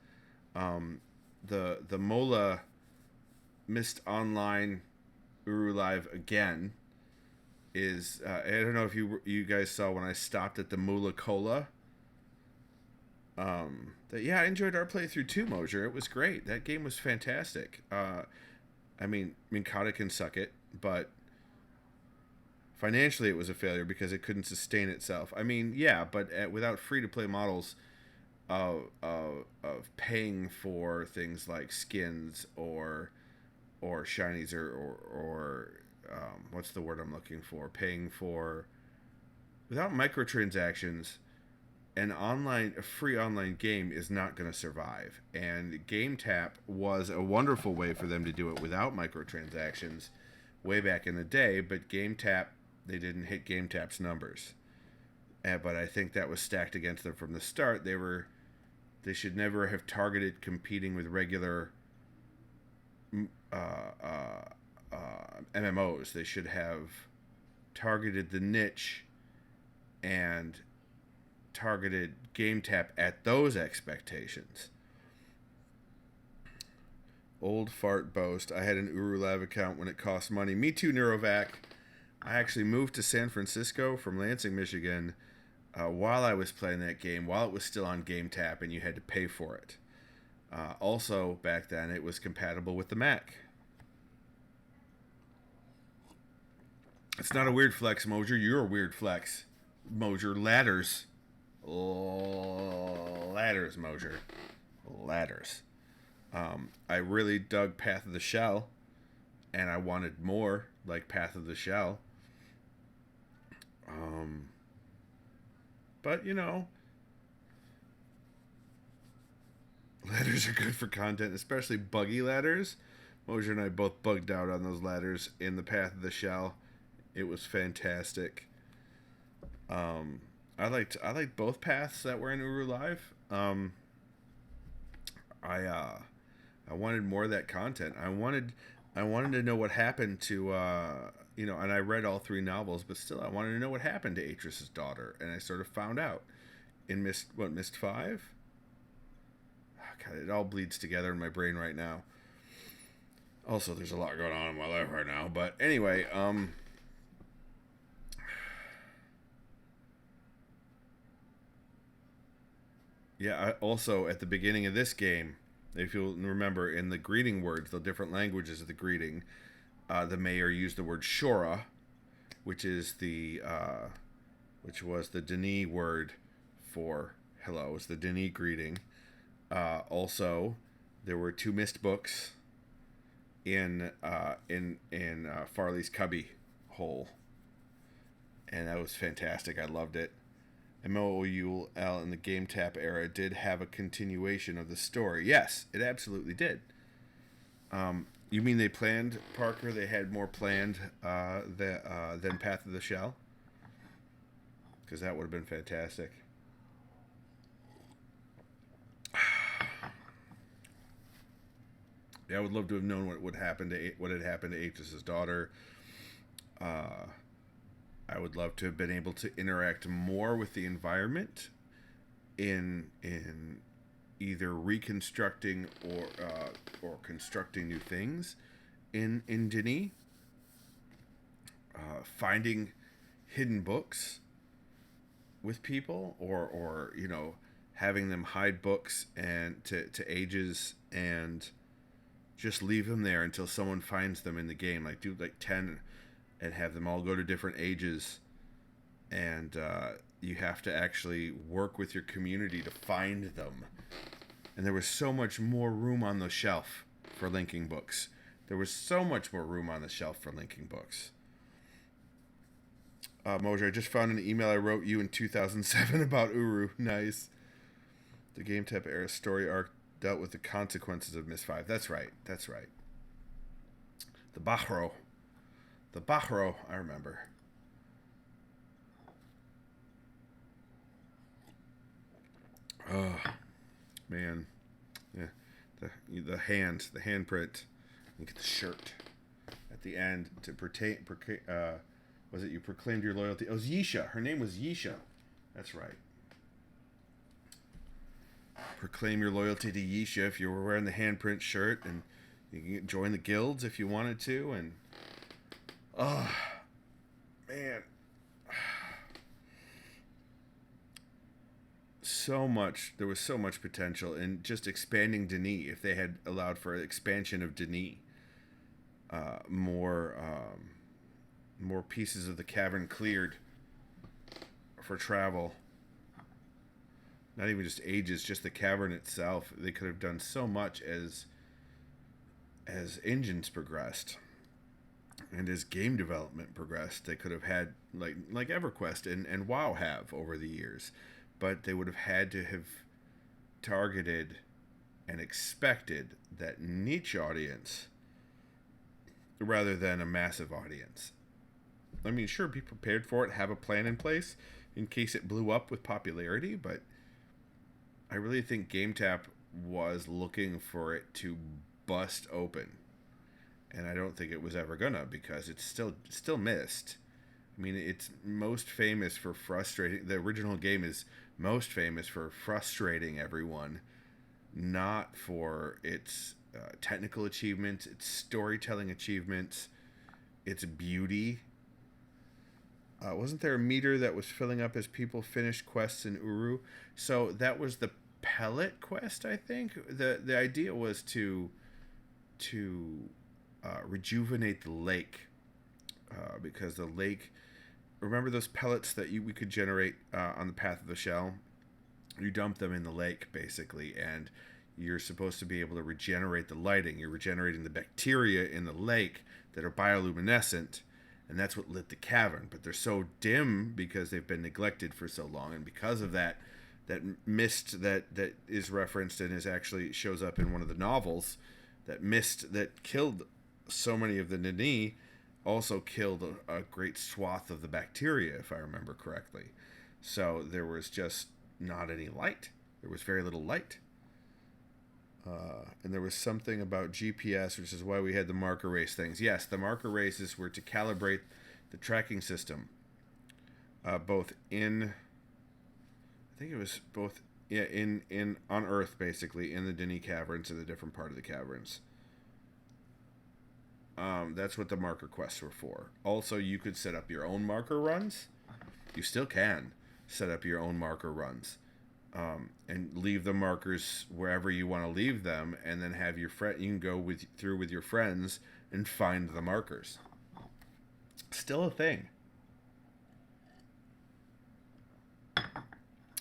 The Mola Myst Online Uru Live again is I don't know if you guys saw when I stopped at the Mula Cola. I enjoyed our playthrough too, Mosier. It was great. That game was fantastic. I mean, Minkata can suck it, but financially it was a failure because it couldn't sustain itself. I mean, yeah, but without free-to-play models of paying for things like skins or shinies or what's the word I'm looking for? Paying for, without microtransactions, a free online game is not going to survive. And GameTap was a wonderful way for them to do it without microtransactions way back in the day, but GameTap, they didn't hit GameTap's numbers. But I think that was stacked against them from the start. They should never have targeted competing with regular MMOs. They should have targeted the niche and targeted GameTap at those expectations. Old fart boast. I had an Uru Live account when it cost money. Me too, Neurovac. I actually moved to San Francisco from Lansing, Michigan, while I was playing that game, while it was still on GameTap, and you had to pay for it. Also, back then, it was compatible with the Mac. It's not a weird flex, Moser. You're a weird flex, Moser. Ladders. Ladders, Moser. Ladders. I really dug Path of the Shell, and I wanted more like Path of the Shell. But, you know, ladders are good for content, especially buggy ladders. Moser and I both bugged out on those ladders in the Path of the Shell. It was fantastic. I liked both paths that were in Uru Live. I wanted more of that content. I wanted to know what happened to and I read all 3 novels, but still I wanted to know what happened to Atris's daughter, and I sort of found out in Mist 5. Oh, God, it all bleeds together in my brain right now. Also, there's a lot going on in my life right now, but anyway, yeah, also at the beginning of this game, if you'll remember, in the greeting words, the different languages of the greeting, the mayor used the word Shora, which was the Denis word for hello. It's the Denis greeting. Also, there were 2 missed books in Farley's cubby hole, and that was fantastic. I loved it. MOUL in the Game Tap era did have a continuation of the story. Yes, it absolutely did. You mean they planned, Parker? They had more planned than Path of the Shell? Because that would have been fantastic. Yeah, I would love to have known what had happened to Atris's daughter. I would love to have been able to interact more with the environment in either reconstructing or constructing new things in Denis. Finding hidden books with people, or having them hide books and to ages and just leave them there until someone finds them in the game. Like do like 10 and have them all go to different ages, and you have to actually work with your community to find them. And there was so much more room on the shelf for linking books. There was so much more room on the shelf for linking books. Moser, I just found an email I wrote you in 2007 about Uru. Nice. The Game Tap era story arc dealt with the consequences of Mist 5. That's right. The Bahro, I remember. Oh, man. Yeah. The handprint. Look at the shirt at the end to was it you proclaimed your loyalty? It was Yisha. Her name was Yisha. That's right. Proclaim your loyalty to Yisha if you were wearing the handprint shirt, and you can join the guilds if you wanted to, and oh man, there was so much potential in just expanding Denis. If they had allowed for expansion of Denis, more pieces of the cavern cleared for travel. Not even just ages, just the cavern itself. They could have done so much as engines progressed and as game development progressed. They could have had like EverQuest and WoW have over the years, but they would have had to have targeted and expected that niche audience rather than a massive audience. I mean, sure, be prepared for it, have a plan in place in case it blew up with popularity, but I really think GameTap was looking for it to bust open, and I don't think it was ever gonna, because it's still missed. I mean, it's most famous for frustrating. The original game is most famous for frustrating everyone, not for its technical achievements, its storytelling achievements, its beauty. Wasn't there a meter that was filling up as people finished quests in Uru? So that was the pellet quest, I think. The idea was to rejuvenate the lake because the lake. Remember those pellets that we could generate on the path of the shell? You dump them in the lake, basically, and you're supposed to be able to regenerate the lighting. You're regenerating the bacteria in the lake that are bioluminescent, and that's what lit the cavern. But they're so dim because they've been neglected for so long, and because of that, that mist that is referenced and is actually shows up in one of the novels, that mist that killed so many of the Nini also killed a great swath of the bacteria, if I remember correctly. So there was just not any light. There was very little light. And there was something about GPS, which is why we had the marker race things. Yes, the marker races were to calibrate the tracking system, both in, I think it was both, yeah, in on Earth, basically, in the Dini caverns and the different part of the caverns. That's what the marker quests were for. Also, you could set up your own marker runs. You still can set up your own marker runs. And leave the markers wherever you want to leave them, and then have your friend. You can go through with your friends and find the markers. Still a thing.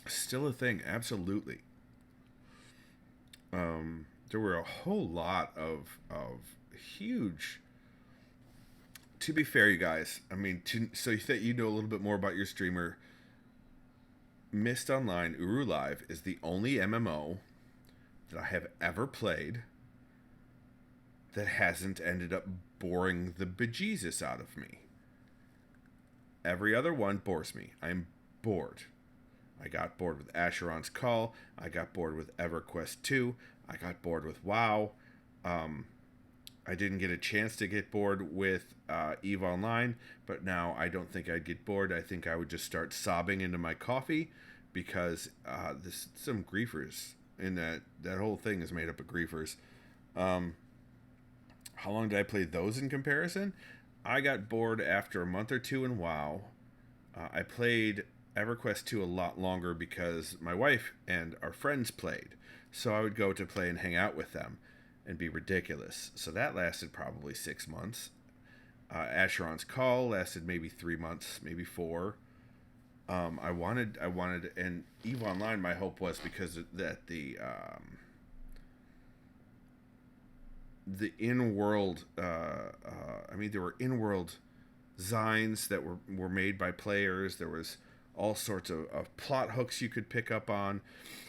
Still a thing, absolutely. There were a whole lot of huge. To be fair, you guys, I mean, so that you know a little bit more about your streamer. Mist Online Uru Live is the only MMO that I have ever played that hasn't ended up boring the bejesus out of me. Every other one bores me. I'm bored. I got bored with Asheron's Call. I got bored with EverQuest 2. I got bored with WoW. I didn't get a chance to get bored with EVE Online, but now I don't think I'd get bored. I think I would just start sobbing into my coffee because there's some griefers in that whole thing is made up of griefers. How long did I play those in comparison? I got bored after a month or two in WoW. I played EverQuest 2 a lot longer because my wife and our friends played. So I would go to play and hang out with them and be ridiculous. So that lasted probably 6 months. Asheron's Call lasted maybe 3 months, maybe 4. I wanted, and EVE Online, my hope was because that the in-world, I mean, there were in-world zines that were made by players. There was all sorts of plot hooks you could pick up on.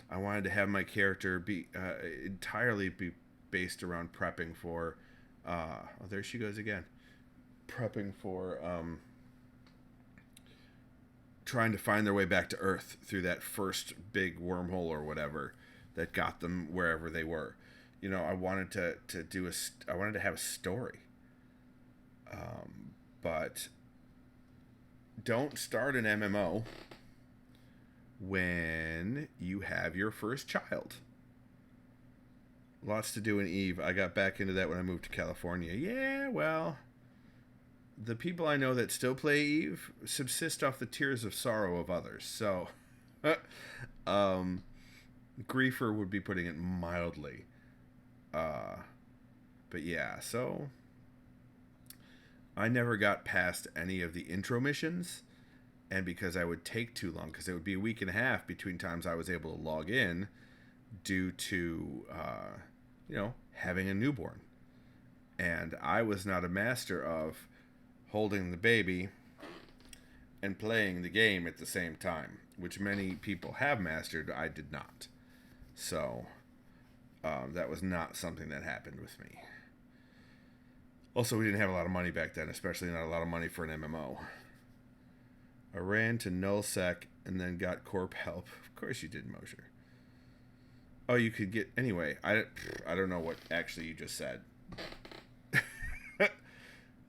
I wanted to have my character be entirely be based around prepping for, oh, there she goes again, prepping for trying to find their way back to Earth through that first big wormhole or whatever that got them wherever they were. You know, I wanted I wanted to have a story. But don't start an MMO when you have your first child. Lots to do in EVE. I got back into that when I moved to California. Yeah, well, the people I know that still play EVE subsist off the tears of sorrow of others. So, griefer would be putting it mildly. But yeah, so I never got past any of the intro missions, and because I would take too long, because it would be a week and a half between times I was able to log in due to, having a newborn. And I was not a master of holding the baby and playing the game at the same time, which many people have mastered. I did not. So, that was not something that happened with me. Also, we didn't have a lot of money back then, especially not a lot of money for an MMO. I ran to nullsec and then got corp help. Of course you did, Mosher. Oh, you could get... Anyway, I don't know what actually you just said.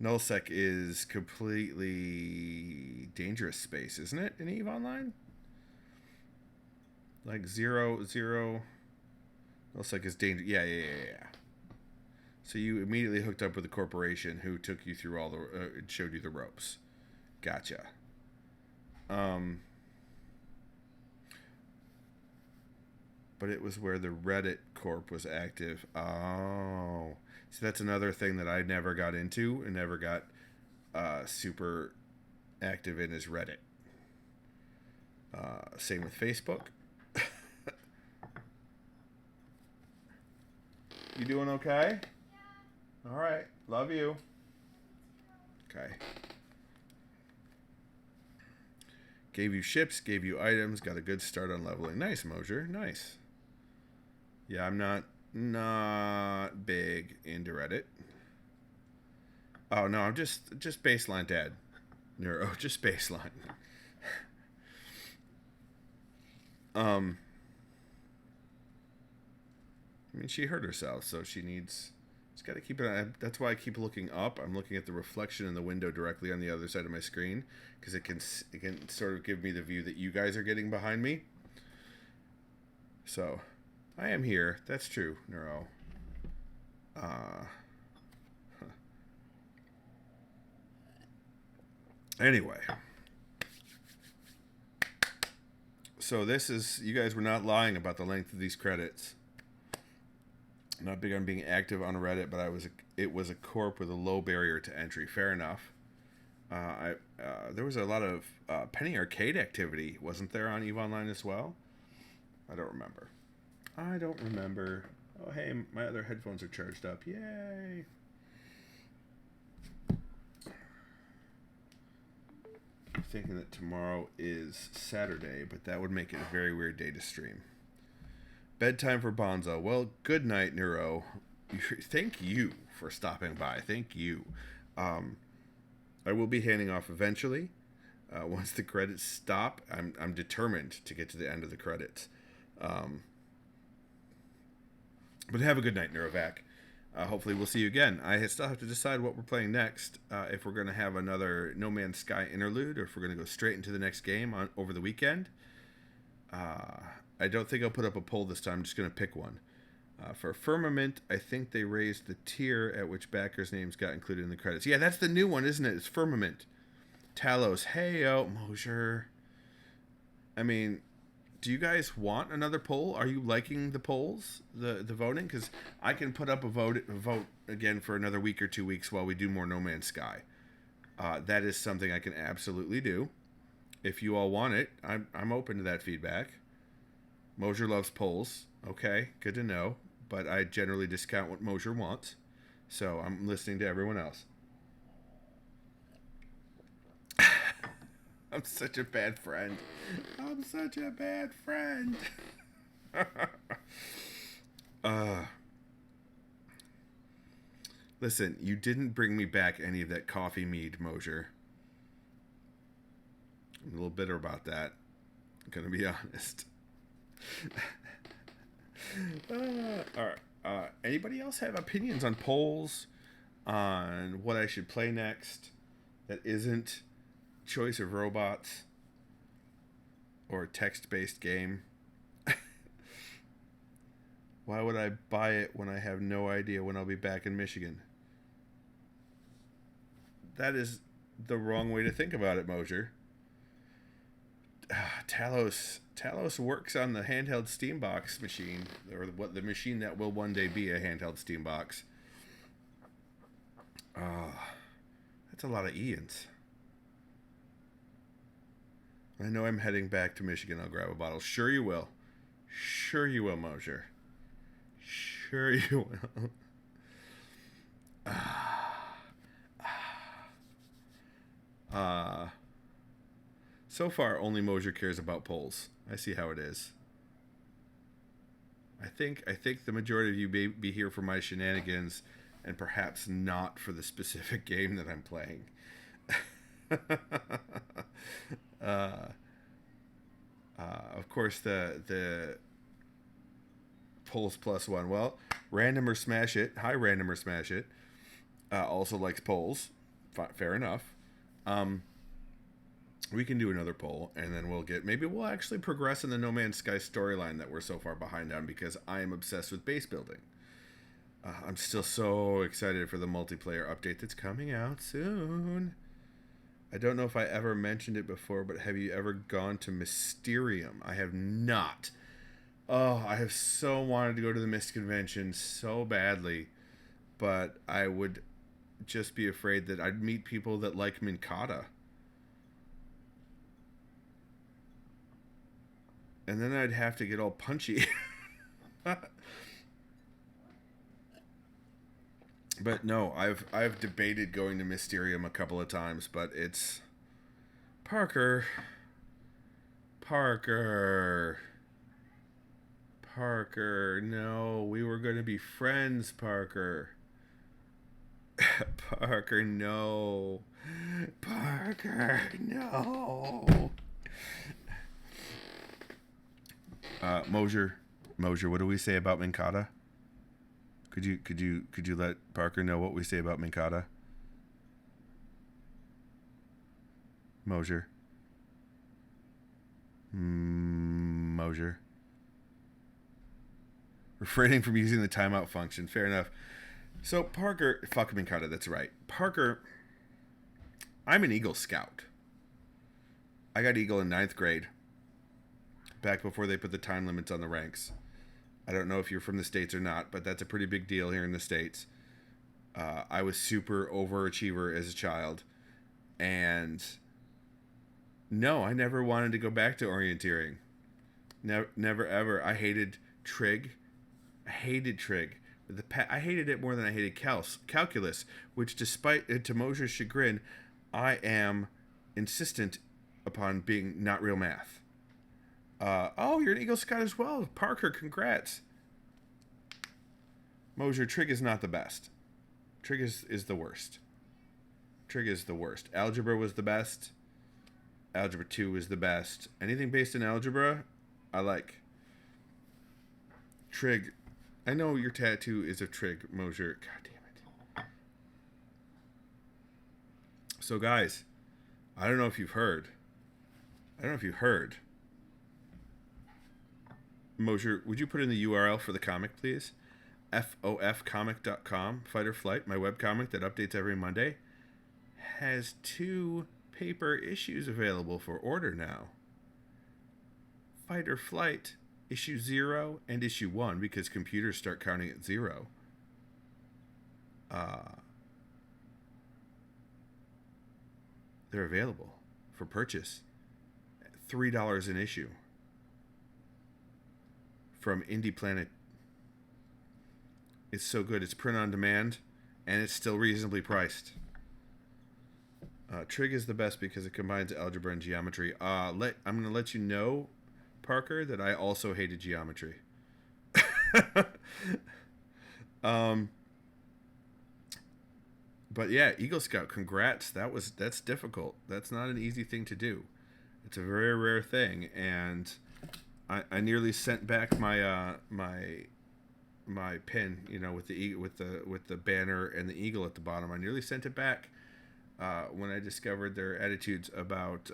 Nullsec is completely dangerous space, isn't it, in EVE Online? Like, zero... Nullsec is dangerous. Yeah. So you immediately hooked up with a corporation who took you through all the... showed you the ropes. Gotcha. But it was where the Reddit Corp was active. Oh. So that's another thing that I never got into and never got super active in is Reddit. Same with Facebook. You doing okay? Yeah. All right. Love you. Okay. Gave you ships, gave you items, got a good start on leveling. Nice, Mosier. Nice. Yeah, I'm not big into Reddit. Oh no, I'm just baseline dad. Neuro, just baseline. I mean, she hurt herself, so she's got to keep it on. That's why I keep looking up. I'm looking at the reflection in the window directly on the other side of my screen, because it can sort of give me the view that you guys are getting behind me. So, I am here. That's true, Neuro. Anyway. So this is, you guys were not lying about the length of these credits. Not big on being active on Reddit, but it was a corp with a low barrier to entry. Fair enough. There was a lot of Penny Arcade activity, wasn't there, on EVE Online as well? I don't remember. Oh, hey, my other headphones are charged up. Yay! I'm thinking that tomorrow is Saturday, but that would make it a very weird day to stream. Bedtime for Bonzo. Well, good night, Neuro. Thank you for stopping by. Thank you. I will be handing off eventually. Once the credits stop, I'm determined to get to the end of the credits. But have a good night, Neurovac. Hopefully we'll see you again. I still have to decide what we're playing next. If we're going to have another No Man's Sky interlude, or if we're going to go straight into the next game over the weekend. I don't think I'll put up a poll this time. I'm just going to pick one. For Firmament, I think they raised the tier at which backers' names got included in the credits. Yeah, that's the new one, isn't it? It's Firmament. Talos. Hey, Mosier. I mean, do you guys want another poll? Are you liking the polls, the voting? Because I can put up a vote again for another week or 2 weeks while we do more No Man's Sky. That is something I can absolutely do. If you all want it, I'm open to that feedback. Mosier loves polls. Okay, good to know. But I generally discount what Mosier wants. So I'm listening to everyone else. I'm such a bad friend. I'm such a bad friend. Listen, you didn't bring me back any of that coffee mead, Mosier. I'm a little bitter about that. I'm going to be honest. All right. Anybody else have opinions on polls, on what I should play next that isn't Choice of Robots or a text-based game? Why would I buy it when I have no idea when I'll be back in Michigan? That is the wrong way to think about it, Mosier. Talos works on the handheld Steambox machine, or what the machine that will one day be a handheld Steambox. That's a lot of Ians. I know I'm heading back to Michigan. I'll grab a bottle. Sure you will. Sure you will, Mosier. Sure you will. So far, only Mosier cares about polls. I see how it is. I think the majority of you may be here for my shenanigans, and perhaps not for the specific game that I'm playing. Of course, the polls plus one. Well, Random or Smash It. Hi, Random or Smash It. Also likes polls. Fair enough. We can do another poll, and then maybe we'll actually progress in the No Man's Sky storyline that we're so far behind on, because I am obsessed with base building. I'm still so excited for the multiplayer update that's coming out soon. I don't know if I ever mentioned it before, but have you ever gone to Mysterium? I have not. Oh, I have so wanted to go to the Mist convention so badly, but I would just be afraid that I'd meet people that like Minkata. And then I'd have to get all punchy. But no, I've debated going to Mysterium a couple of times, but it's Parker. Parker, no, we were going to be friends, Parker. Parker, no. Parker, no. Mosier, what do we say about Minkata? Could you let Parker know what we say about Minkata? Mosier. Mosier. Refraining from using the timeout function. Fair enough. So Parker, fuck Minkata, that's right. Parker, I'm an Eagle Scout. I got Eagle in 9th grade. Back before they put the time limits on the ranks. I don't know if you're from the States or not, but that's a pretty big deal here in the States. I was super overachiever as a child. And no, I never wanted to go back to orienteering. Never ever. I hated trig. I hated trig. I hated it more than I hated calculus, which, despite to Mosier's chagrin, I am insistent upon being not real math. Oh, you're an Eagle Scout as well. Parker, congrats. Mosier, trig is not the best. Trig is the worst. Trig is the worst. Algebra was the best. Algebra 2 is the best. Anything based in algebra, I like. Trig. I know your tattoo is a trig, Mosier. God damn it. So, guys, I don't know if you've heard. Mosier, would you put in the URL for the comic, please? FOFcomic.com. Fight or Flight, my webcomic that updates every Monday, has 2 paper issues available for order now. Fight or Flight, issue 0 and issue 1, because computers start counting at 0. They're available for purchase at $3 an issue. From Indie Planet. It's so good. It's print on demand, and it's still reasonably priced. Trig is the best because it combines algebra and geometry. I'm going to let you know, Parker, that I also hated geometry. But yeah, Eagle Scout, congrats. That's difficult. That's not an easy thing to do. It's a very rare thing, and I nearly sent back my my pin, with the banner and the eagle at the bottom. I nearly sent it back when I discovered their attitudes about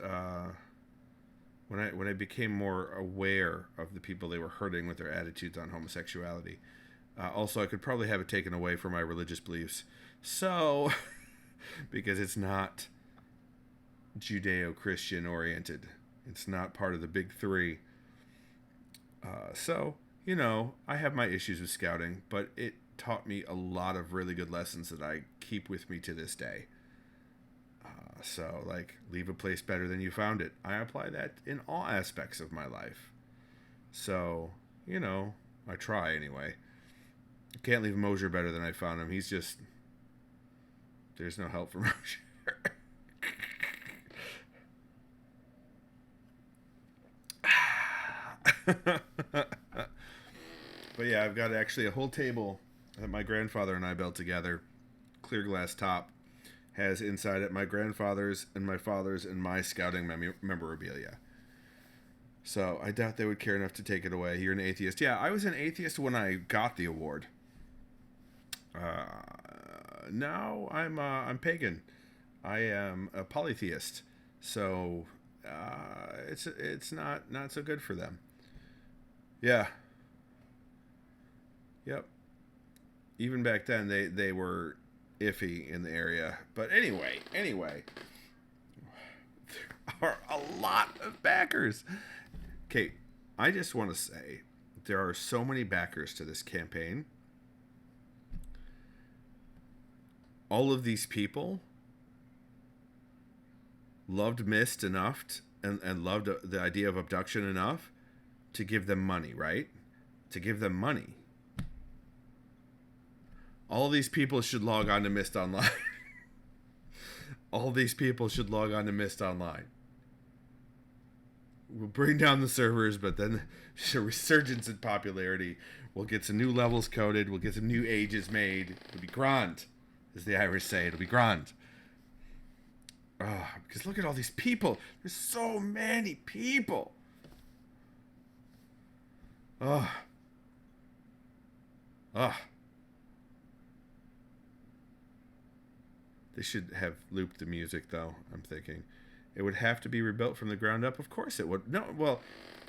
when I became more aware of the people they were hurting with their attitudes on homosexuality. Also, I could probably have it taken away for my religious beliefs. So, because it's not Judeo-Christian oriented, it's not part of the big 3. So, I have my issues with scouting, but it taught me a lot of really good lessons that I keep with me to this day. So, like, leave a place better than you found it. I apply that in all aspects of my life. So, I try anyway. I can't leave Mosier better than I found him. He's just... There's no help for Mosier. But yeah, I've got actually a whole table that my grandfather and I built together. Clear glass top. Has inside it my grandfather's and my father's and my scouting memorabilia. So I doubt they would care enough to take it away. You're an atheist. Yeah, I was an atheist when I got the award. Now I'm pagan. I am a polytheist. So it's not so good for them. Yeah. Yep. Even back then they were iffy in the area. But anyway, there are a lot of backers. Okay, I just want to say there are so many backers to this campaign. all of these people loved Mist enough and loved the idea of abduction enough to give them money, right? To give them money. All these people should log on to Mist Online. All these people should log on to Mist Online. We'll bring down the servers, but then a resurgence in popularity. We'll get some new levels coded. We'll get some new ages made. It'll be grand, as the Irish say. It'll be grand. Because look at all these people. There's so many people. They should have looped the music, though, I'm thinking. It would have to be rebuilt from the ground up. Of course it would. No, well,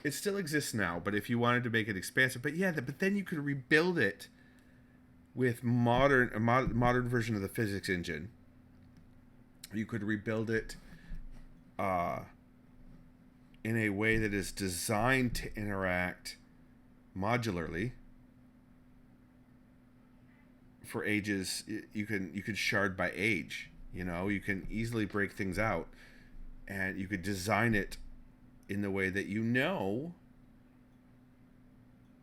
it still exists now, but if you wanted to make it expansive. But yeah, but then you could rebuild it with a modern version of the physics engine. You could rebuild it in a way that is designed to interact modularly. For ages, you could shard by age. You can easily break things out, and you could design it in the way that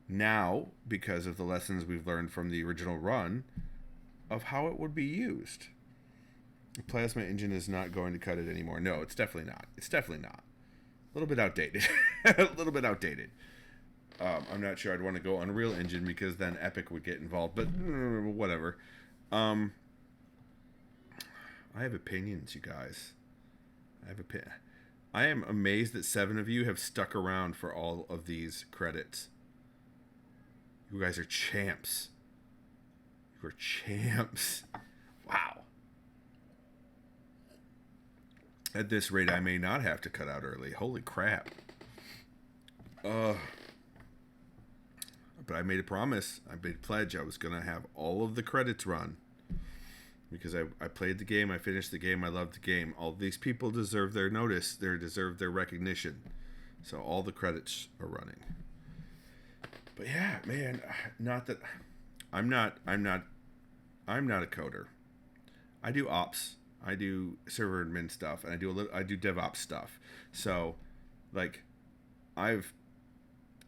now, because of the lessons we've learned from the original run, of how it would be used. The plasma engine is not going to cut it anymore. No, it's definitely not. It's definitely not. A little bit outdated. A little bit outdated. I'm not sure I'd want to go Unreal Engine because then Epic would get involved, but whatever. I have opinions, you guys. I am amazed that 7 of you have stuck around for all of these credits. You guys are champs. You are champs. Wow. At this rate, I may not have to cut out early. Holy crap. But I made a promise. I made a pledge. I was going to have all of the credits run. Because I played the game. I finished the game. I loved the game. All these people deserve their notice. They deserve their recognition. So all the credits are running. But yeah, man. Not that... I'm not a coder. I do ops. I do server admin stuff. And I do DevOps stuff. So, like, I've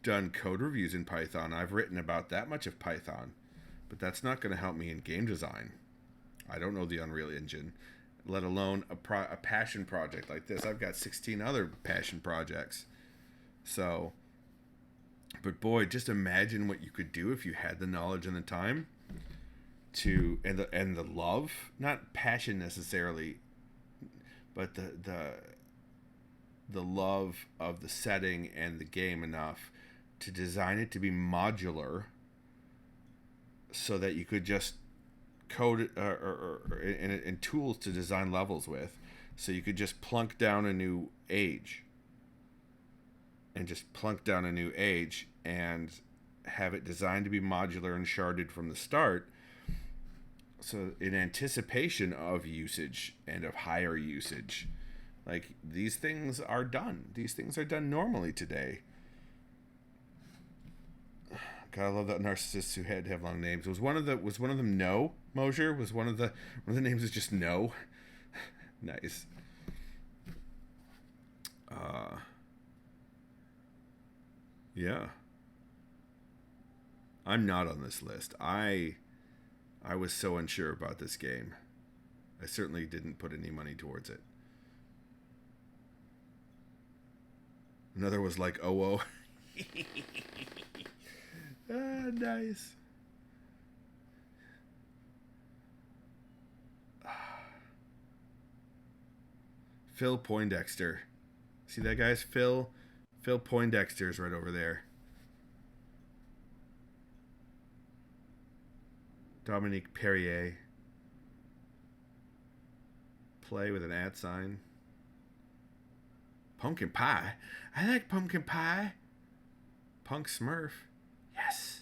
done code reviews in Python. I've written about that much of Python, but that's not going to help me in game design. I don't know the Unreal Engine, let alone a passion project like this. I've got 16 other passion projects. So, but boy, just imagine what you could do if you had the knowledge and the time to, and the love, not passion necessarily, but the love of the setting and the game enough to design it to be modular so that you could just code it and tools to design levels with. So you could just plunk down a new age and have it designed to be modular and sharded from the start. So in anticipation of usage and of higher usage, like these things are done. These things are done normally today. God, I love that narcissists who had to have long names. Was one of them No? Mosier? Was one of the names is just No? Nice. Yeah. I'm not on this list. I was so unsure about this game. I certainly didn't put any money towards it. Another was like Oh. Nice. Phil Poindexter. See that, guys? Phil Poindexter is right over there. Dominique Perrier. Play with an @ sign. Pumpkin pie. I like pumpkin pie. Punk Smurf. Yes.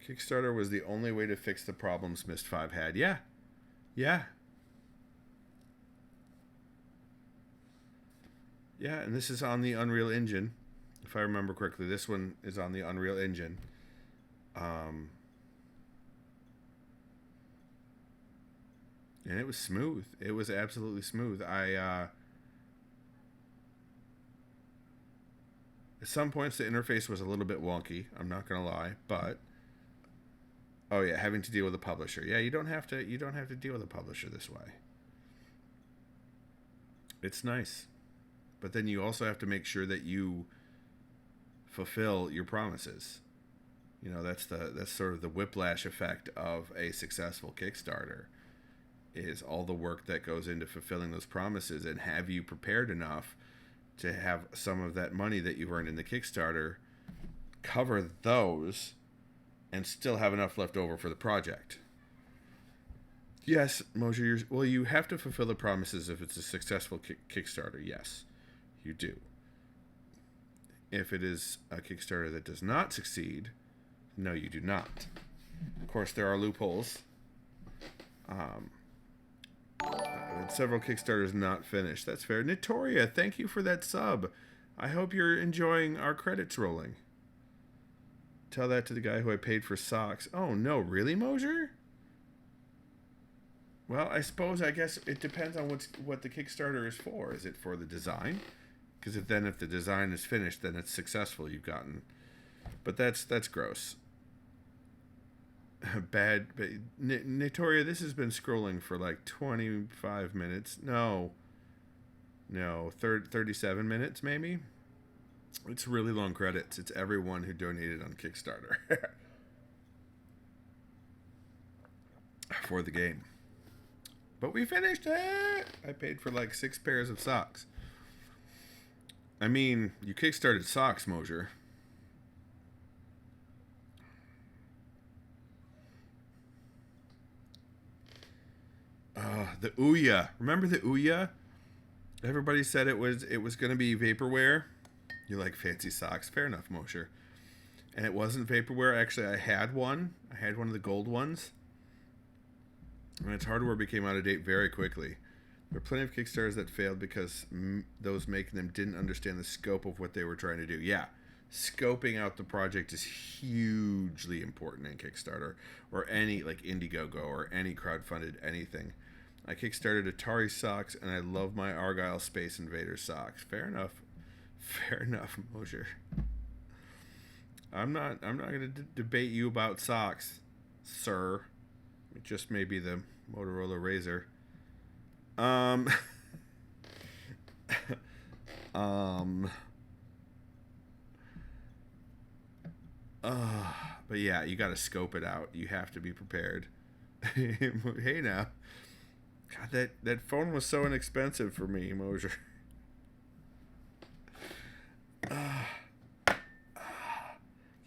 Kickstarter was the only way to fix the problems Myst 5 had. Yeah. Yeah. Yeah, and this is on the Unreal Engine. if I remember correctly. This one is on the Unreal Engine. And it was smooth. It was absolutely smooth. At some points the interface was a little bit wonky, I'm not gonna lie, but oh yeah, having to deal with a publisher. Yeah, you don't have to deal with a publisher this way. It's nice. But then you also have to make sure that you fulfill your promises. You know, that's sort of the whiplash effect of a successful Kickstarter, is all the work that goes into fulfilling those promises, and have you prepared enough to have some of that money that you've earned in the Kickstarter cover those and still have enough left over for the project. Yes, Mosier, well, you have to fulfill the promises if it's a successful Kickstarter. Yes, you do. If it is a Kickstarter that does not succeed, no, you do not. Of course, there are loopholes. Several Kickstarters not finished. That's fair. Nitoria, thank you for that sub. I hope you're enjoying our credits rolling. Tell that to the guy who I paid for socks. Oh, no, really, Mosier? Well, I guess it depends on what the Kickstarter is for. Is it for the design? Because if the design is finished, then it's successful. You've gotten, but that's gross. Bad. Nitoria, this has been scrolling for like 25 minutes. No, 37 minutes maybe. It's really long credits. It's everyone who donated on Kickstarter for the game. But we finished it. I paid for like 6 pairs of socks. I mean, you kickstarted socks, Mosier. The Ouya. Remember the Ouya? Everybody said it was going to be vaporware. You like fancy socks. Fair enough, Mosier. And it wasn't vaporware. Actually, I had one. I had one of the gold ones. And its hardware became out of date very quickly. There are plenty of Kickstarters that failed because those making them didn't understand the scope of what they were trying to do. Yeah, scoping out the project is hugely important in Kickstarter, or any, like Indiegogo, or any crowdfunded anything. I kickstarted Atari socks, and I love my Argyle Space Invaders socks. Fair enough. Fair enough, Mosier. I'm not going to debate you about socks, sir. It just may be the Motorola Razr. But yeah, you got to scope it out. You have to be prepared. Hey now. God, that phone was so inexpensive for me, Mosier.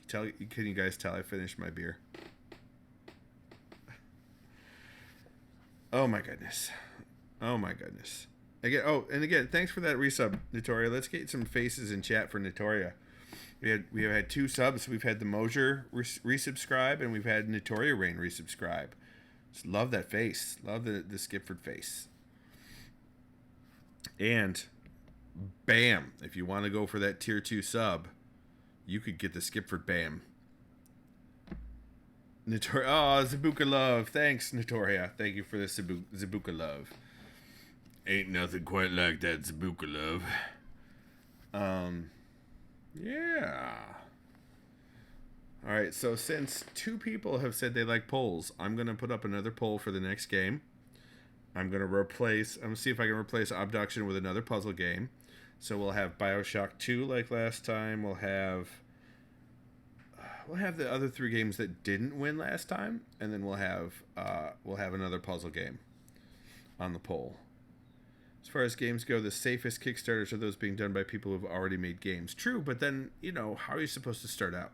Can you guys tell I finished my beer? Oh my goodness. Oh my goodness. Again, thanks for that resub, Nitoria. Let's get some faces in chat for Nitoria. We have had 2 subs. We've had the Mosier resubscribe, and we've had Nitoria Rain resubscribe. Just love that face. Love the Skipford face. And bam, if you want to go for that tier 2 sub, you could get the Skipford bam. Nitoria, oh, Zabuka love. Thanks, Nitoria. Thank you for the Zabuka love. Ain't nothing quite like that Zabuka love. Yeah. All right, so since 2 people have said they like polls, I'm going to put up another poll for the next game. I'm going to see if I can replace Obduction with another puzzle game. So we'll have BioShock 2 like last time. We'll have the other 3 games that didn't win last time, and then we'll have another puzzle game on the poll. As far as games go, the safest Kickstarters are those being done by people who have already made games. True, but then, how are you supposed to start out?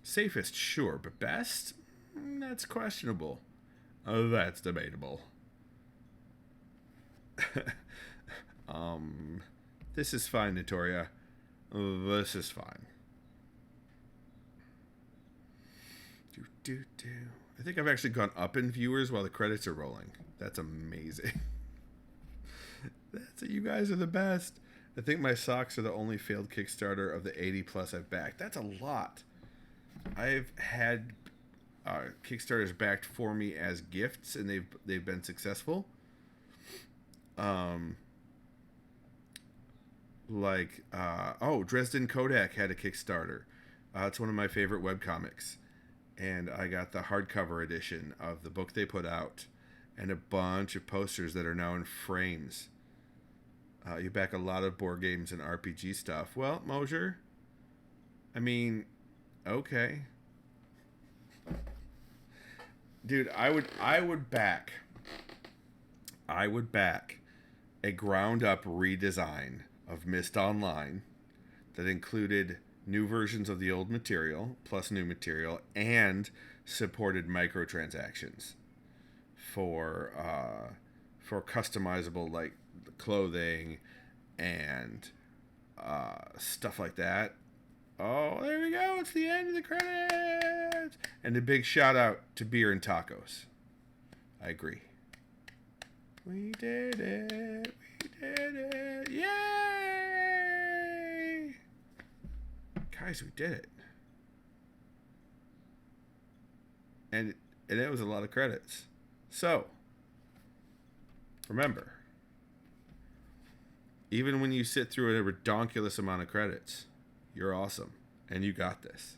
Safest, sure, but best? That's questionable. Oh, that's debatable. This is fine, Nitoria. This is fine. I think I've actually gone up in viewers while the credits are rolling. That's amazing. You guys are the best. I think my socks are the only failed Kickstarter of the 80 plus I've backed. That's a lot. I've had Kickstarters backed for me as gifts, and they've been successful. Dresden Kodak had a Kickstarter. It's one of my favorite webcomics, and I got the hardcover edition of the book they put out, and a bunch of posters that are now in frames. You back a lot of board games and RPG stuff. Well, Mosier, I mean, okay. Dude, I would back a ground up redesign of Myst Online that included new versions of the old material plus new material and supported microtransactions for customizable like clothing and stuff like that. Oh, there we go. It's the end of the credits. And a big shout out to Beer and Tacos. I agree. We did it. We did it. Yay! Guys, we did it. And it was a lot of credits. So, remember, even when you sit through a redonkulous amount of credits, you're awesome, and you got this.